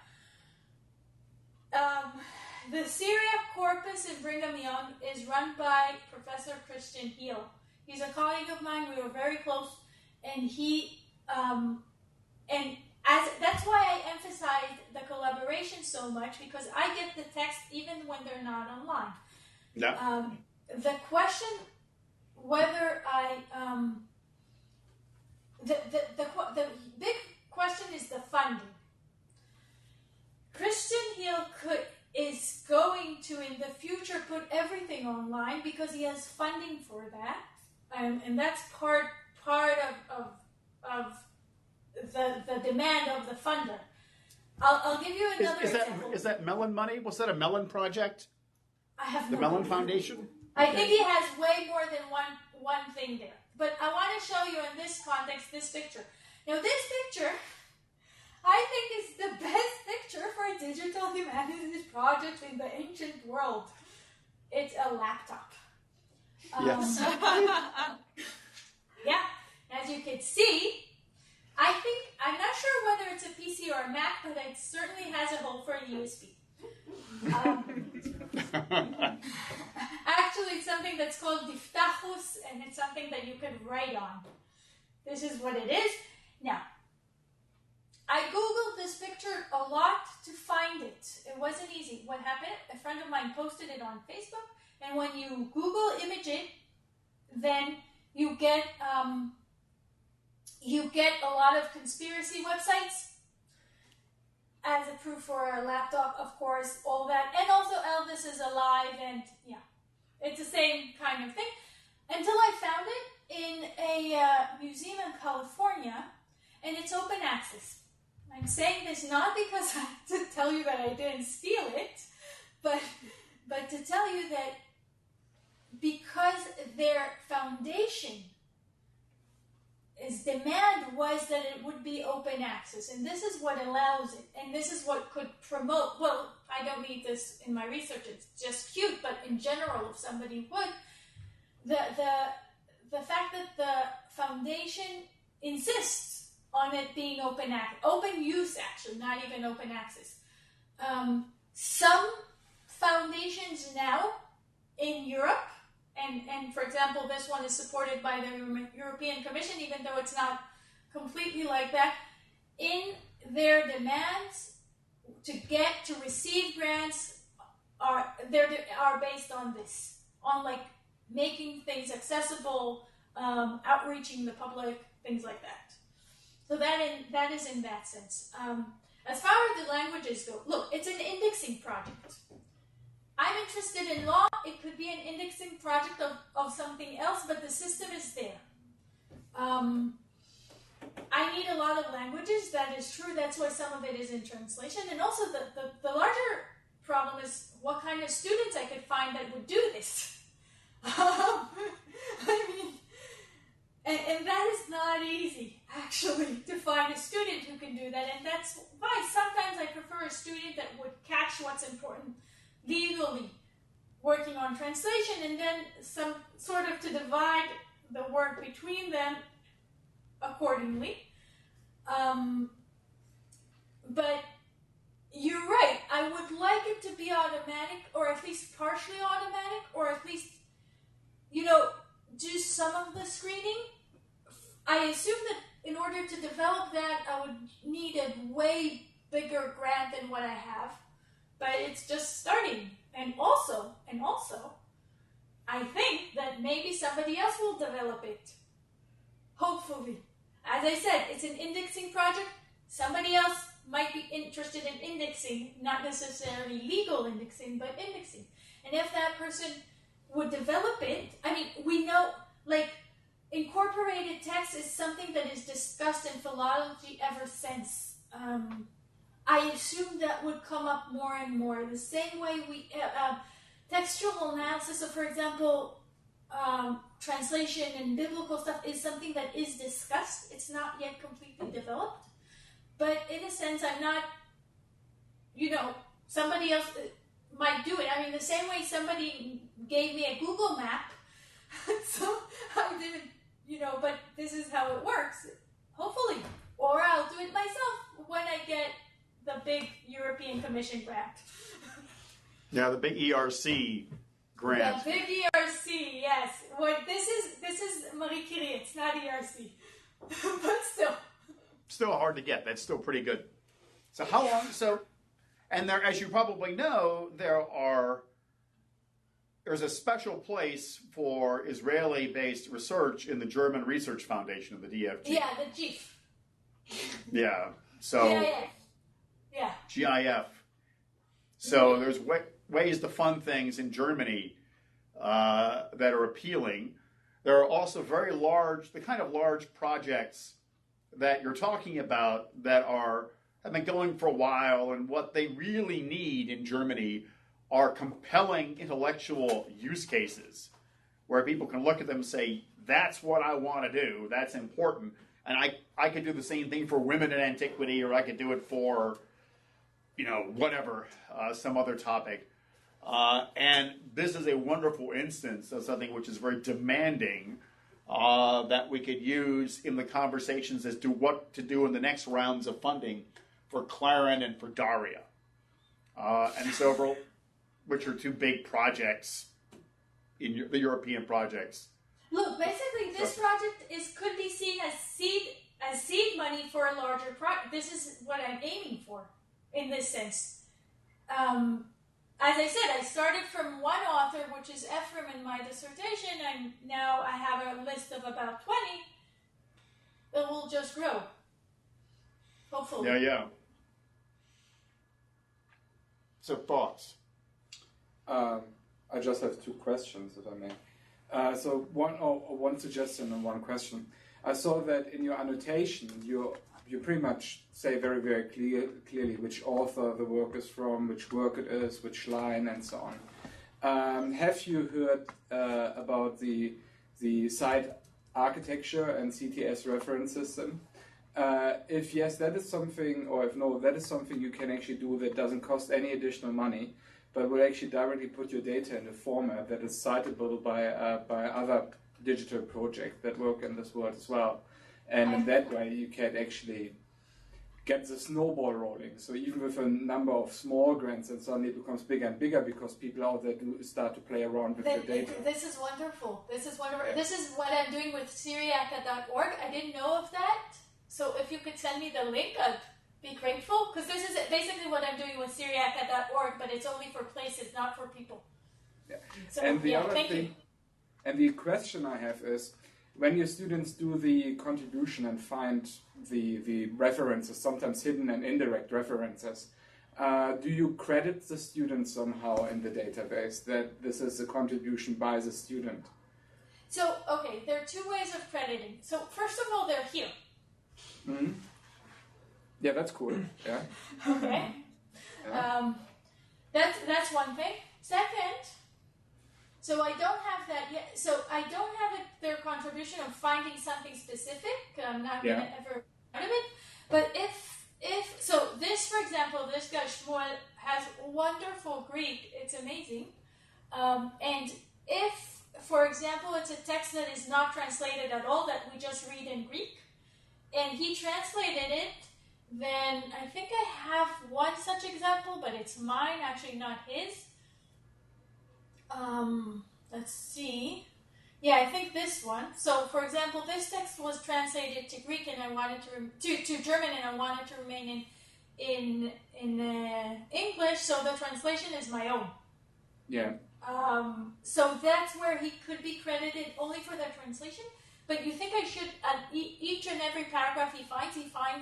the Syriac corpus in Brigham Young is run by Professor Christian Heel. He's a colleague of mine. We were very close, and that's why I emphasized the collaboration so much, because I get the text even when they're not online. Yeah. The question whether the big question is the funding. Christian Heel is going to in the future put everything online because he has funding for that, and that's part of the demand of the funder. I'll give you another example. Is that Mellon money? Was that a Mellon project? I have the no Mellon idea. Foundation? I think he has way more than one thing there. But I want to show you in this context this picture. Now this picture, I think, is the best picture for a digital humanities project in the ancient world. It's a laptop. Yes. Yeah, as you can see, I'm not sure whether it's a PC or a Mac, but it certainly has a hole for a USB. Actually, it's something that's called diftachus, and it's something that you can write on. This is what it is. Now, I Googled this picture a lot to find it. It wasn't easy. What happened? A friend of mine posted it on Facebook, and when you Google image it, then you get a lot of conspiracy websites as a proof for a laptop, of course, all that. And also Elvis is alive, and yeah, it's the same kind of thing. Until I found it in a museum in California, and it's open access. I'm saying this not because I have to tell you that I didn't steal it, but to tell you that because their foundation demand was that it would be open access, and this is what allows it, and this is what could promote. Well, I don't need this in my research; it's just cute. But in general, if somebody would, the fact that the foundation insists on it being open use, actually, not even open access. Some foundations now in Europe. And for example, this one is supported by the European Commission, even though it's not completely like that. In their demands to receive grants are based on this, on like making things accessible, outreaching the public, things like that. So that is in that sense. As far as the languages go, look, it's an indexing project. I'm interested in law. It could be an indexing project of something else, but the system is there. I need a lot of languages. That is true. That's why some of it is in translation. And also the larger problem is what kind of students I could find that would do this. I mean, and that is not easy, actually, to find a student who can do that. And that's why sometimes I prefer a student that would catch what's important legally, working on translation, and then some sort of to divide the work between them accordingly. But you're right, I would like it to be automatic, or at least partially automatic, or at least, do some of the screening. I assume that in order to develop that, I would need a way bigger grant than what I have, but it's just starting. And also, I think that maybe somebody else will develop it. Hopefully. As I said, it's an indexing project. Somebody else might be interested in indexing, not necessarily legal indexing, but indexing. And if that person would develop it, I mean, we know, like, incorporated text is something that is discussed in philology ever since. I assume that would come up more and more. The same way we, textual analysis, so for example, translation and biblical stuff is something that is discussed. It's not yet completely developed. But in a sense, I'm not, somebody else might do it. I mean, the same way somebody gave me a Google map, so I didn't, but this is how it works, hopefully. Or I'll do it myself when I get the big European Commission grant. Yeah, the big ERC grant. The big ERC, yes. Well, this is Marie Curie. It's not ERC, but still. Still hard to get. That's still pretty good. So how long? And there, as you probably know, there's a special place for Israeli-based research in the German Research Foundation of the DFG. Yeah, the GIF. Yeah. So. Yeah. GIF. So there's ways to fund things in Germany that are appealing. There are also the kind of large projects that you're talking about that have been going for a while, and what they really need in Germany are compelling intellectual use cases where people can look at them and say, that's what I want to do, that's important, and I could do the same thing for women in antiquity, or I could do it for, whatever, some other topic. And this is a wonderful instance of something which is very demanding, that we could use in the conversations as to what to do in the next rounds of funding for Clarin and for Daria. And so, which are two big projects in the European projects. Look, basically, this project could be seen as seed money for a larger project. This is what I'm aiming for, in this sense. As I said, I started from one author, which is Ephraim, in my dissertation, and now I have a list of about 20. It will just grow. Hopefully. Yeah. So, thoughts? I just have two questions, if I may. So one suggestion and one question. I saw that in your annotation, you pretty much say very, very clearly which author the work is from, which work it is, which line, and so on. Have you heard about the site architecture and CTS reference system? If yes, that is something, or if no, that is something you can actually do that doesn't cost any additional money, but will actually directly put your data in a format that is citable by other digital projects that work in this world as well. And in that way, you can actually get the snowball rolling. So even with a number of small grants, it suddenly becomes bigger and bigger because people out there do start to play around with your data. This is wonderful. This is what I'm doing with Syriaca.org. I didn't know of that. So if you could send me the link, I'd be grateful. Because this is basically what I'm doing with Syriaca.org, but it's only for places, not for people. Yeah. So, and the other thank thing, you. And the question I have is, when your students do the contribution and find the references, sometimes hidden and indirect references, do you credit the student somehow in the database that this is a contribution by the student? So, okay, there are two ways of crediting. So, first of all, they're here. Yeah, that's cool. Yeah. Okay. Yeah. That's one thing. Second, so I don't have that yet. So I don't have their contribution of finding something specific. I'm not going to ever out of it. But if so, this, for example, this guy Shmuel has wonderful Greek. It's amazing. And if, for example, it's a text that is not translated at all, that we just read in Greek, and he translated it, then I think I have one such example, but it's mine, actually not his. Let's see. Yeah, I think this one. So, for example, this text was translated to Greek, and I wanted to German, and I wanted to remain in English. So the translation is my own. Yeah. So that's where he could be credited only for the translation. But you think I should, at each and every paragraph he finds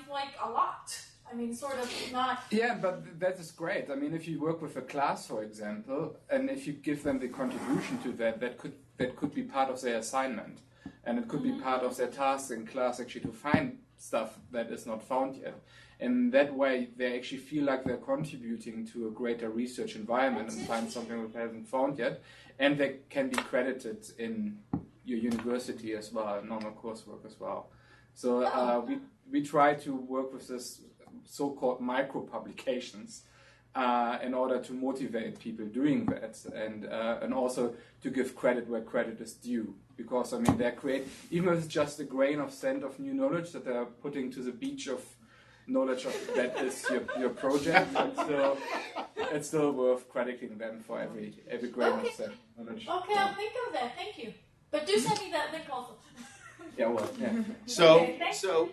like a lot. I mean, sort of not... Yeah, but that is great. I mean, if you work with a class, for example, and if you give them the contribution to that could be part of their assignment. And it could be part of their task in class, actually, to find stuff that is not found yet. And that way, they actually feel like they're contributing to a greater research environment and find something that they haven't found yet. And they can be credited in your university as well, normal coursework as well. So we try to work with this so-called micro-publications in order to motivate people doing that, and also to give credit where credit is due. Because, I mean, they create, even if it's just a grain of sand of new knowledge that they're putting to the beach of knowledge of that is your project, it's still worth crediting them for every grain of sand knowledge. Okay, I'll think of that. Thank you. But do send me that link also. Yeah, well, yeah. So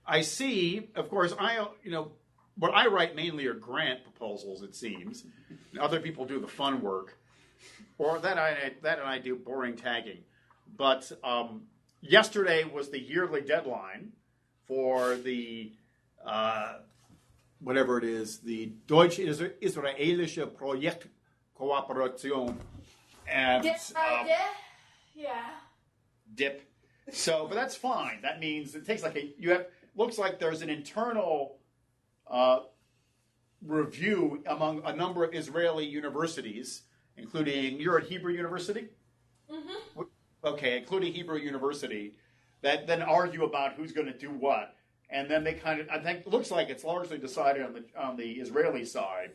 I see, of course, what I write mainly are grant proposals, it seems. Other people do the fun work. Or that and I do boring tagging. But yesterday was the yearly deadline for the, whatever it is, the Deutsch-Israelische Projektkooperation. And DIP. So, but that's fine. That means it takes looks like there's an internal review among a number of Israeli universities, including, you're at Hebrew University? Mm-hmm. Okay, including Hebrew University, that then argue about who's going to do what. And then they kind of, I think, it looks like it's largely decided on the Israeli side.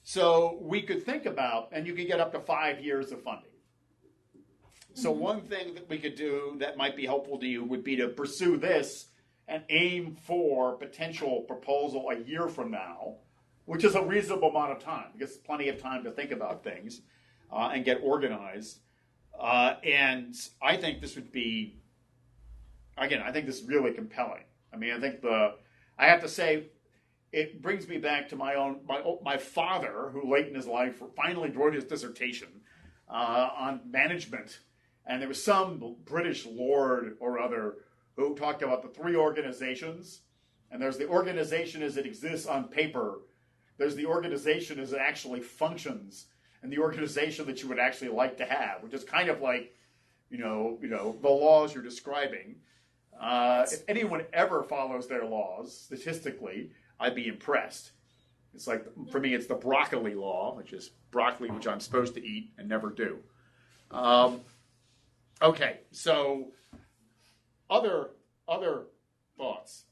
So we could think about, and you could get up to 5 years of funding. So one thing that we could do that might be helpful to you would be to pursue this and aim for potential proposal a year from now, which is a reasonable amount of time, because plenty of time to think about things and get organized. And I think this would be, again, I think this is really compelling. I mean, I have to say, it brings me back to my father, who late in his life finally wrote his dissertation on management. And there was some British lord or other who talked about the three organizations. And there's the organization as it exists on paper. There's the organization as it actually functions. And the organization that you would actually like to have, which is kind of like, the laws you're describing. If anyone ever follows their laws, statistically, I'd be impressed. It's like, for me, it's the broccoli law, which is broccoli which I'm supposed to eat and never do. Okay, so other thoughts,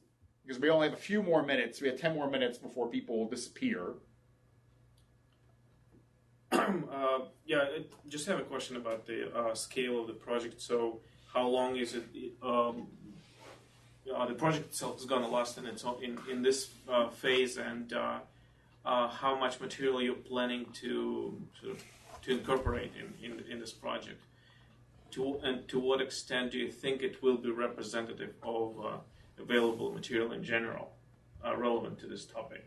because we only have a few more minutes. We have 10 more minutes before people disappear. Just have a question about the scale of the project. So, how long is it? The project itself is going to last in this phase, and how much material you're planning to incorporate in this project? To what extent do you think it will be representative of available material in general, relevant to this topic?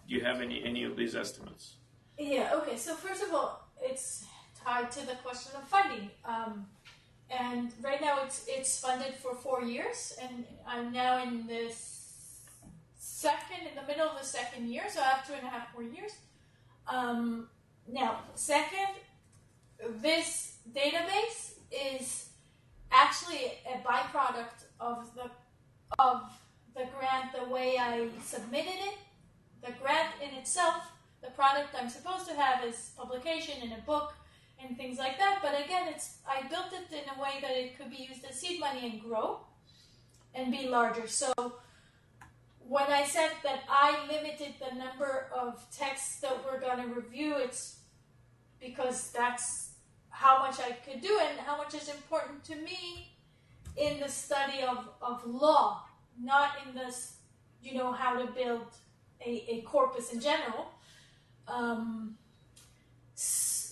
Do you have any of these estimates? Yeah, okay. So first of all, it's tied to the question of funding. And right now it's funded for 4 years, and I'm now in the middle of the second year, so I have 2.5 more years. Now, second, this database is actually a byproduct of the grant, the way I submitted it. The grant in itself The product I'm supposed to have is publication in a book and things like that. But again, I built it in a way that it could be used as seed money and grow and be larger. So when I said that I limited the number of texts that we're going to review, it's because that's how much I could do and how much is important to me in the study of law, not in this, how to build a corpus in general.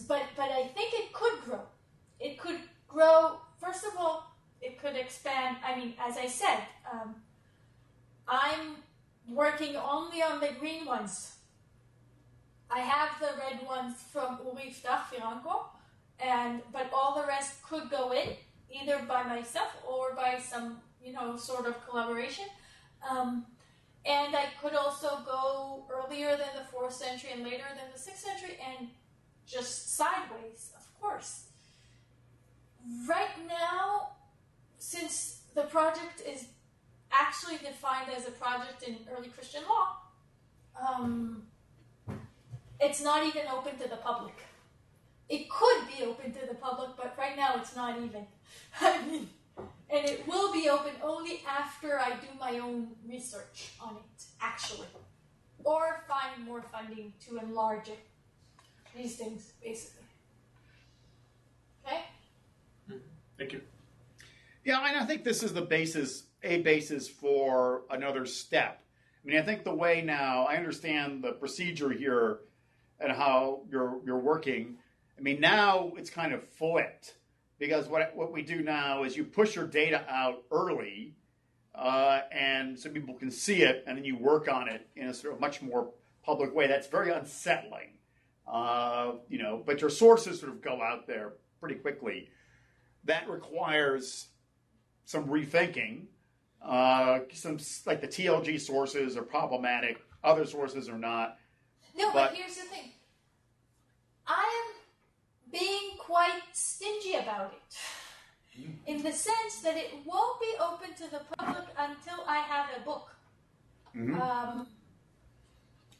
But I think it could grow. It could grow, first of all, it could expand. I mean, as I said, I'm working only on the green ones. I have the red ones from Uri Firanco, but all the rest could go in, either by myself or by some, sort of collaboration. And I could also go earlier than the 4th century and later than the 6th century and just sideways, of course. Right now, since the project is actually defined as a project in early Christian law, it's not even open to the public. It could be open to the public, but right now it's not even. And it will be open only after I do my own research on it, actually. Or find more funding to enlarge it. These things, basically. Okay? Thank you. Yeah, and I think this is a basis for another step. I mean, I think the way now, I understand the procedure here and how you're working. I mean, now it's kind of flipped. Because what we do now is you push your data out early, and so people can see it, and then you work on it in a sort of much more public way. That's very unsettling, but your sources sort of go out there pretty quickly. That requires some rethinking. Some like the TLG sources are problematic, other sources are not. No, but here's the thing. I am being quite stingy about it, in the sense that it won't be open to the public until I have a book. Mm-hmm.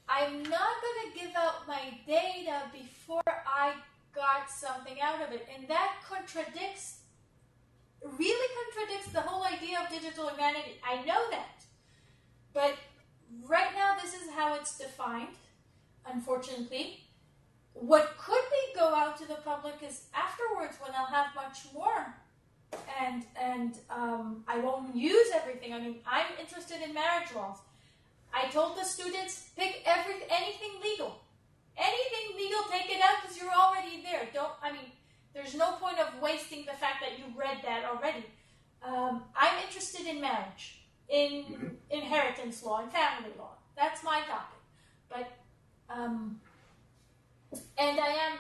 I'm not going to give out my data before I got something out of it, and that really contradicts the whole idea of digital humanity. I know that, but right now this is how it's defined, unfortunately. What could be go out to the public is afterwards, when I'll have much more, and I won't use everything. I mean, I'm interested in marriage laws. I told the students, pick anything legal. Anything legal, take it out because you're already there. There's no point of wasting the fact that you read that already. I'm interested in marriage, in inheritance law, and family law. That's my topic. But and I'm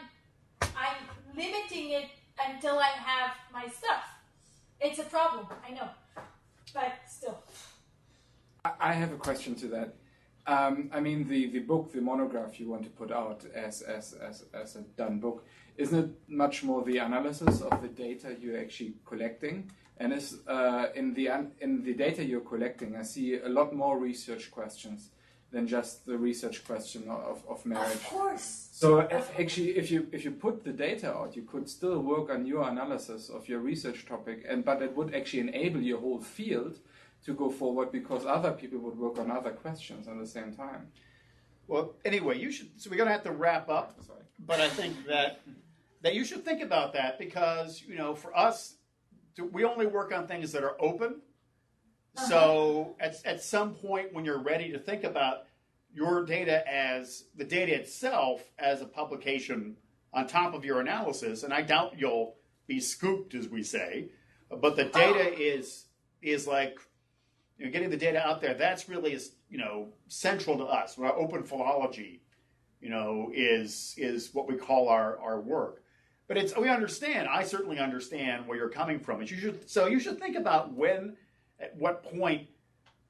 limiting it until I have my stuff. It's a problem, I know, but still. I have a question to that. The book, the monograph you want to put out as a done book, isn't it much more the analysis of the data you're actually collecting? And is in the data you're collecting, I see a lot more research questions than just the research question of marriage. Of course. So if you put the data out, you could still work on your analysis of your research topic, but it would actually enable your whole field to go forward because other people would work on other questions at the same time. Well, anyway, so we're going to have to wrap up. Sorry. But I think that you should think about that because, for us, we only work on things that are open. So at some point when you're ready to think about your data as the data itself as a publication on top of your analysis, and I doubt you'll be scooped, as we say, but the data is like, getting the data out there, that's really, central to us. Our open philology, is what we call our work. But we understand, I certainly understand where you're coming from. So you should think about at what point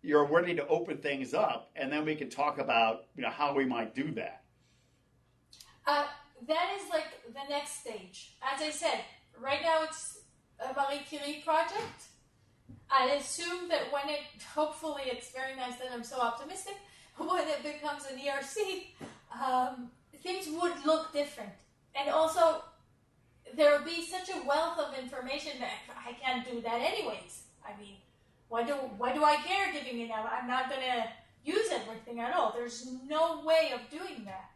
you're ready to open things up, and then we can talk about, how we might do that. That is like the next stage. As I said, right now it's a Marie Curie project. I assume that hopefully it's very nice that I'm so optimistic, when it becomes an ERC, things would look different. And also, there would be such a wealth of information that I can't do that anyways. I mean, why do I care giving it out? I'm not going to use everything at all. There's no way of doing that.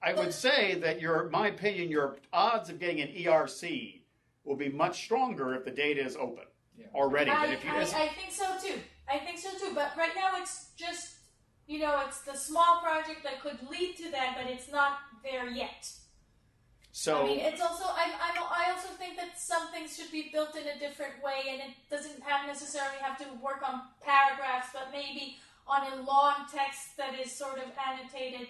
I would say that my opinion, your odds of getting an ERC will be much stronger if the data is open already. I think so too. But right now it's just, it's the small project that could lead to that, but it's not there yet. So I mean, it's also I also think that some things should be built in a different way, and it doesn't necessarily have to work on paragraphs, but maybe on a long text that is sort of annotated.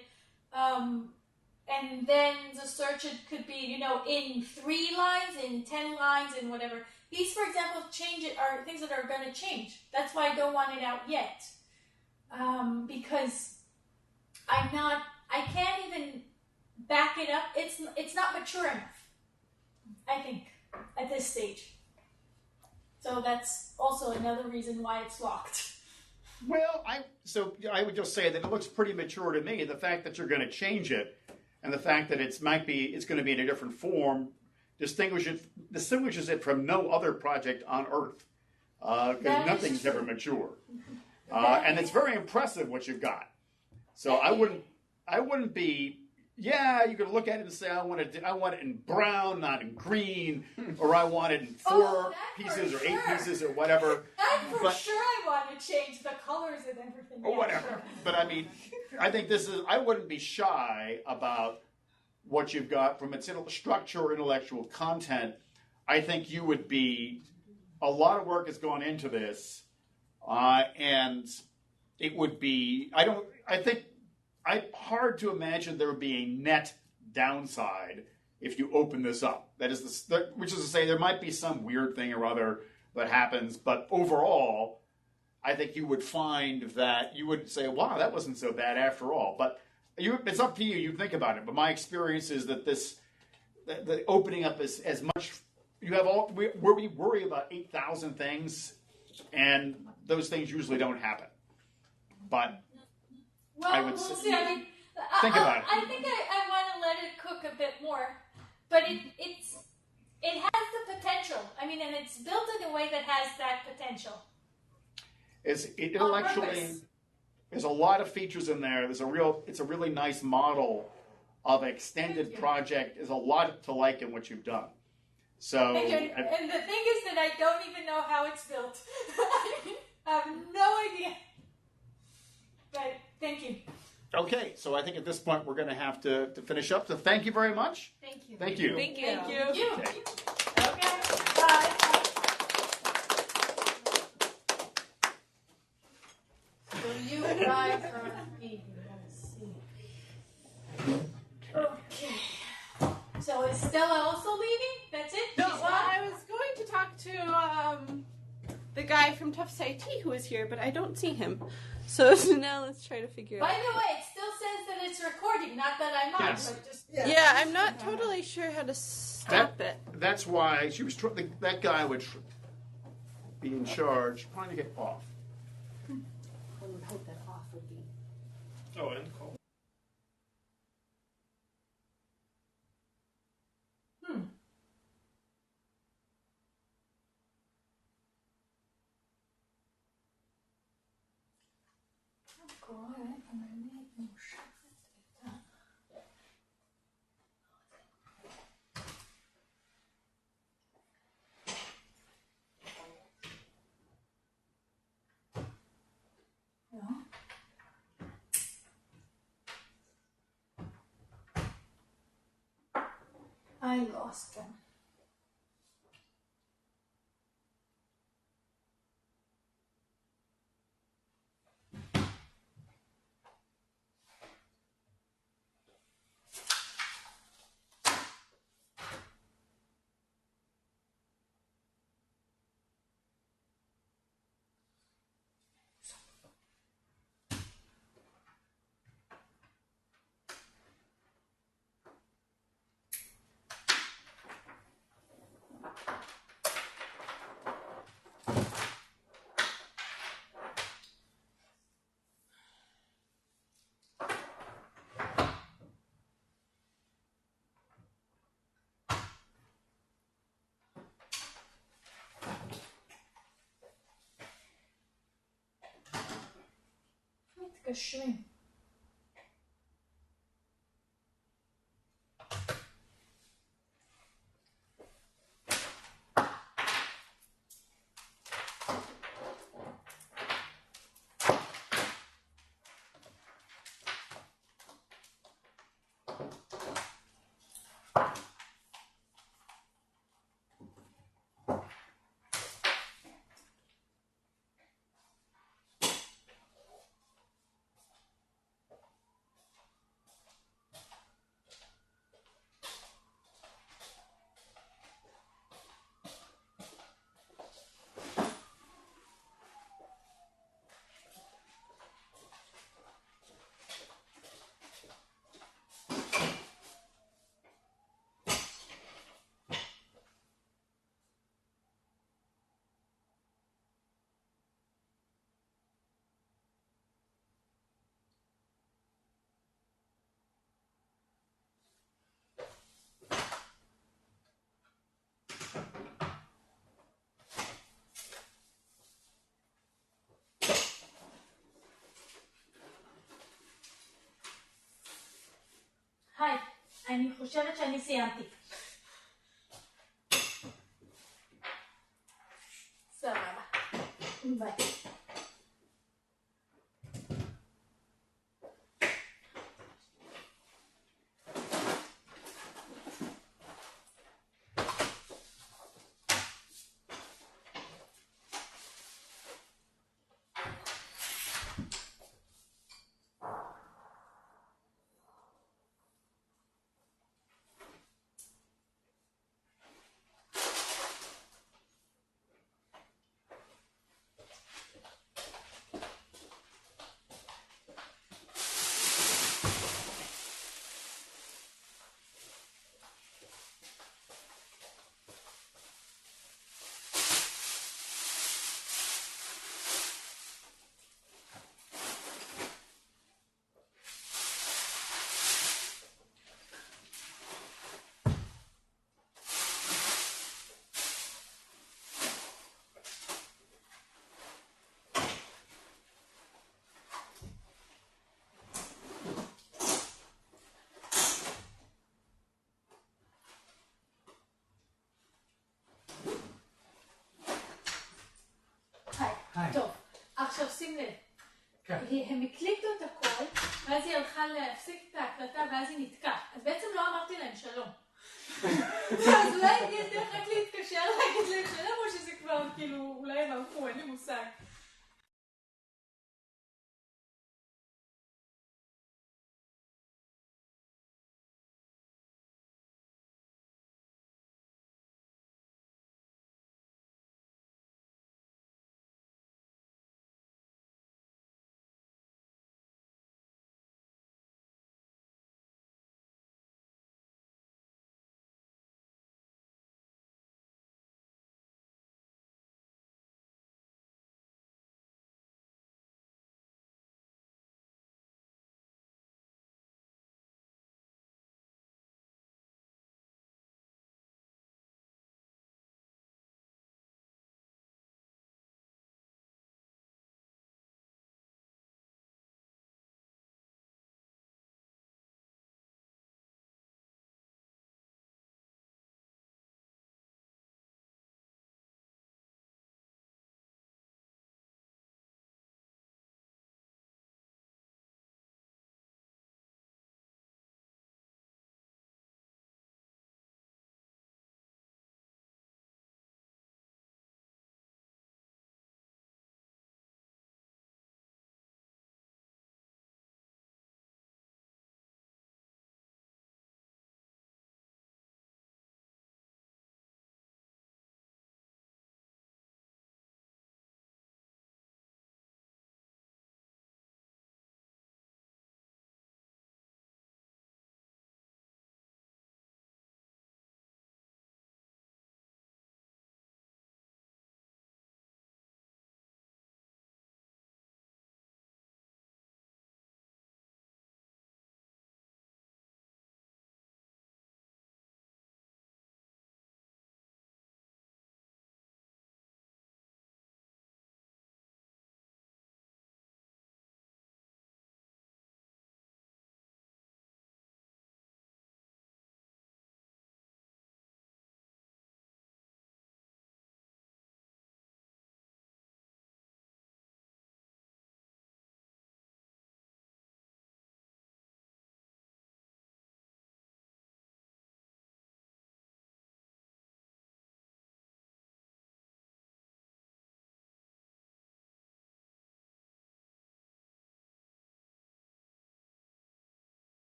And then the search it could be, in 3 lines, in 10 lines, in whatever. These, for example, are things that are going to change. That's why I don't want it out yet, because I can't even back it up. It's not mature enough, I think, at this stage. So that's also another reason why it's locked. Well, I would just say that it looks pretty mature to me. The fact that you're going to change it, and the fact that it's going to be in a different form, distinguishes it from no other project on Earth, because nothing's ever mature, and it's very impressive what you've got. So I wouldn't be. Yeah, you could look at it and say, I want it in brown, not in green, or I want it in 4 pieces or 8 pieces or whatever. For sure I want to change the colors and everything. Or whatever. Sure. But I mean, I think I wouldn't be shy about what you've got from its structure or intellectual content. I think you would be, a lot of work has gone into this, and it would be, hard to imagine there would be a net downside if you open this up. Which is to say, there might be some weird thing or other that happens, but overall, I think you would find that you would say, wow, that wasn't so bad after all. But it's up to you. You think about it. But my experience is that the opening up is as much. You have where we worry about 8,000 things, and those things usually don't happen. But well, I would we'll say, see. I mean, think about it. I think I want to let it cook a bit more, but it has the potential. I mean, and it's built in a way that has that potential. Intellectually, there's a lot of features in there. It's a really nice model of extended project. There's a lot to like in what you've done. So, and the thing is that I don't even know how it's built. I have no idea. But thank you. Okay, so I think at this point we're going to have to finish up. So thank you very much. Thank you. Thank you. Thank you. Thank you. Okay. Okay. Bye. Will you drive for me? Let's see. Okay. So is Stella also leaving? That's it? No, well, I was going to talk to the guy from Tufts IT who is here, but I don't see him. So now let's try to figure By out. the way, it still says that it's recording, not that I'm on. Yes. But just Yeah, I'm not totally sure how to stop it. That's why she was. That guy would be in charge, trying to get off. I would hope that off would be. Oh, and call. I lost them. מקשרים. היי, אני חושבת שאני סיימתי. סבבה. ביי. טוב, עכשיו שים לב, הם הקליטו את הכל, ואז היא הלכה להפסיק את ההקלטה ואז היא נתקעה, אז בעצם לא אמרתי להם שלום. אז אולי יש דרך רק להתקשר להגיד להם שלום, או שזה כבר כאילו, אולי הם הלכו, אין לי מושג.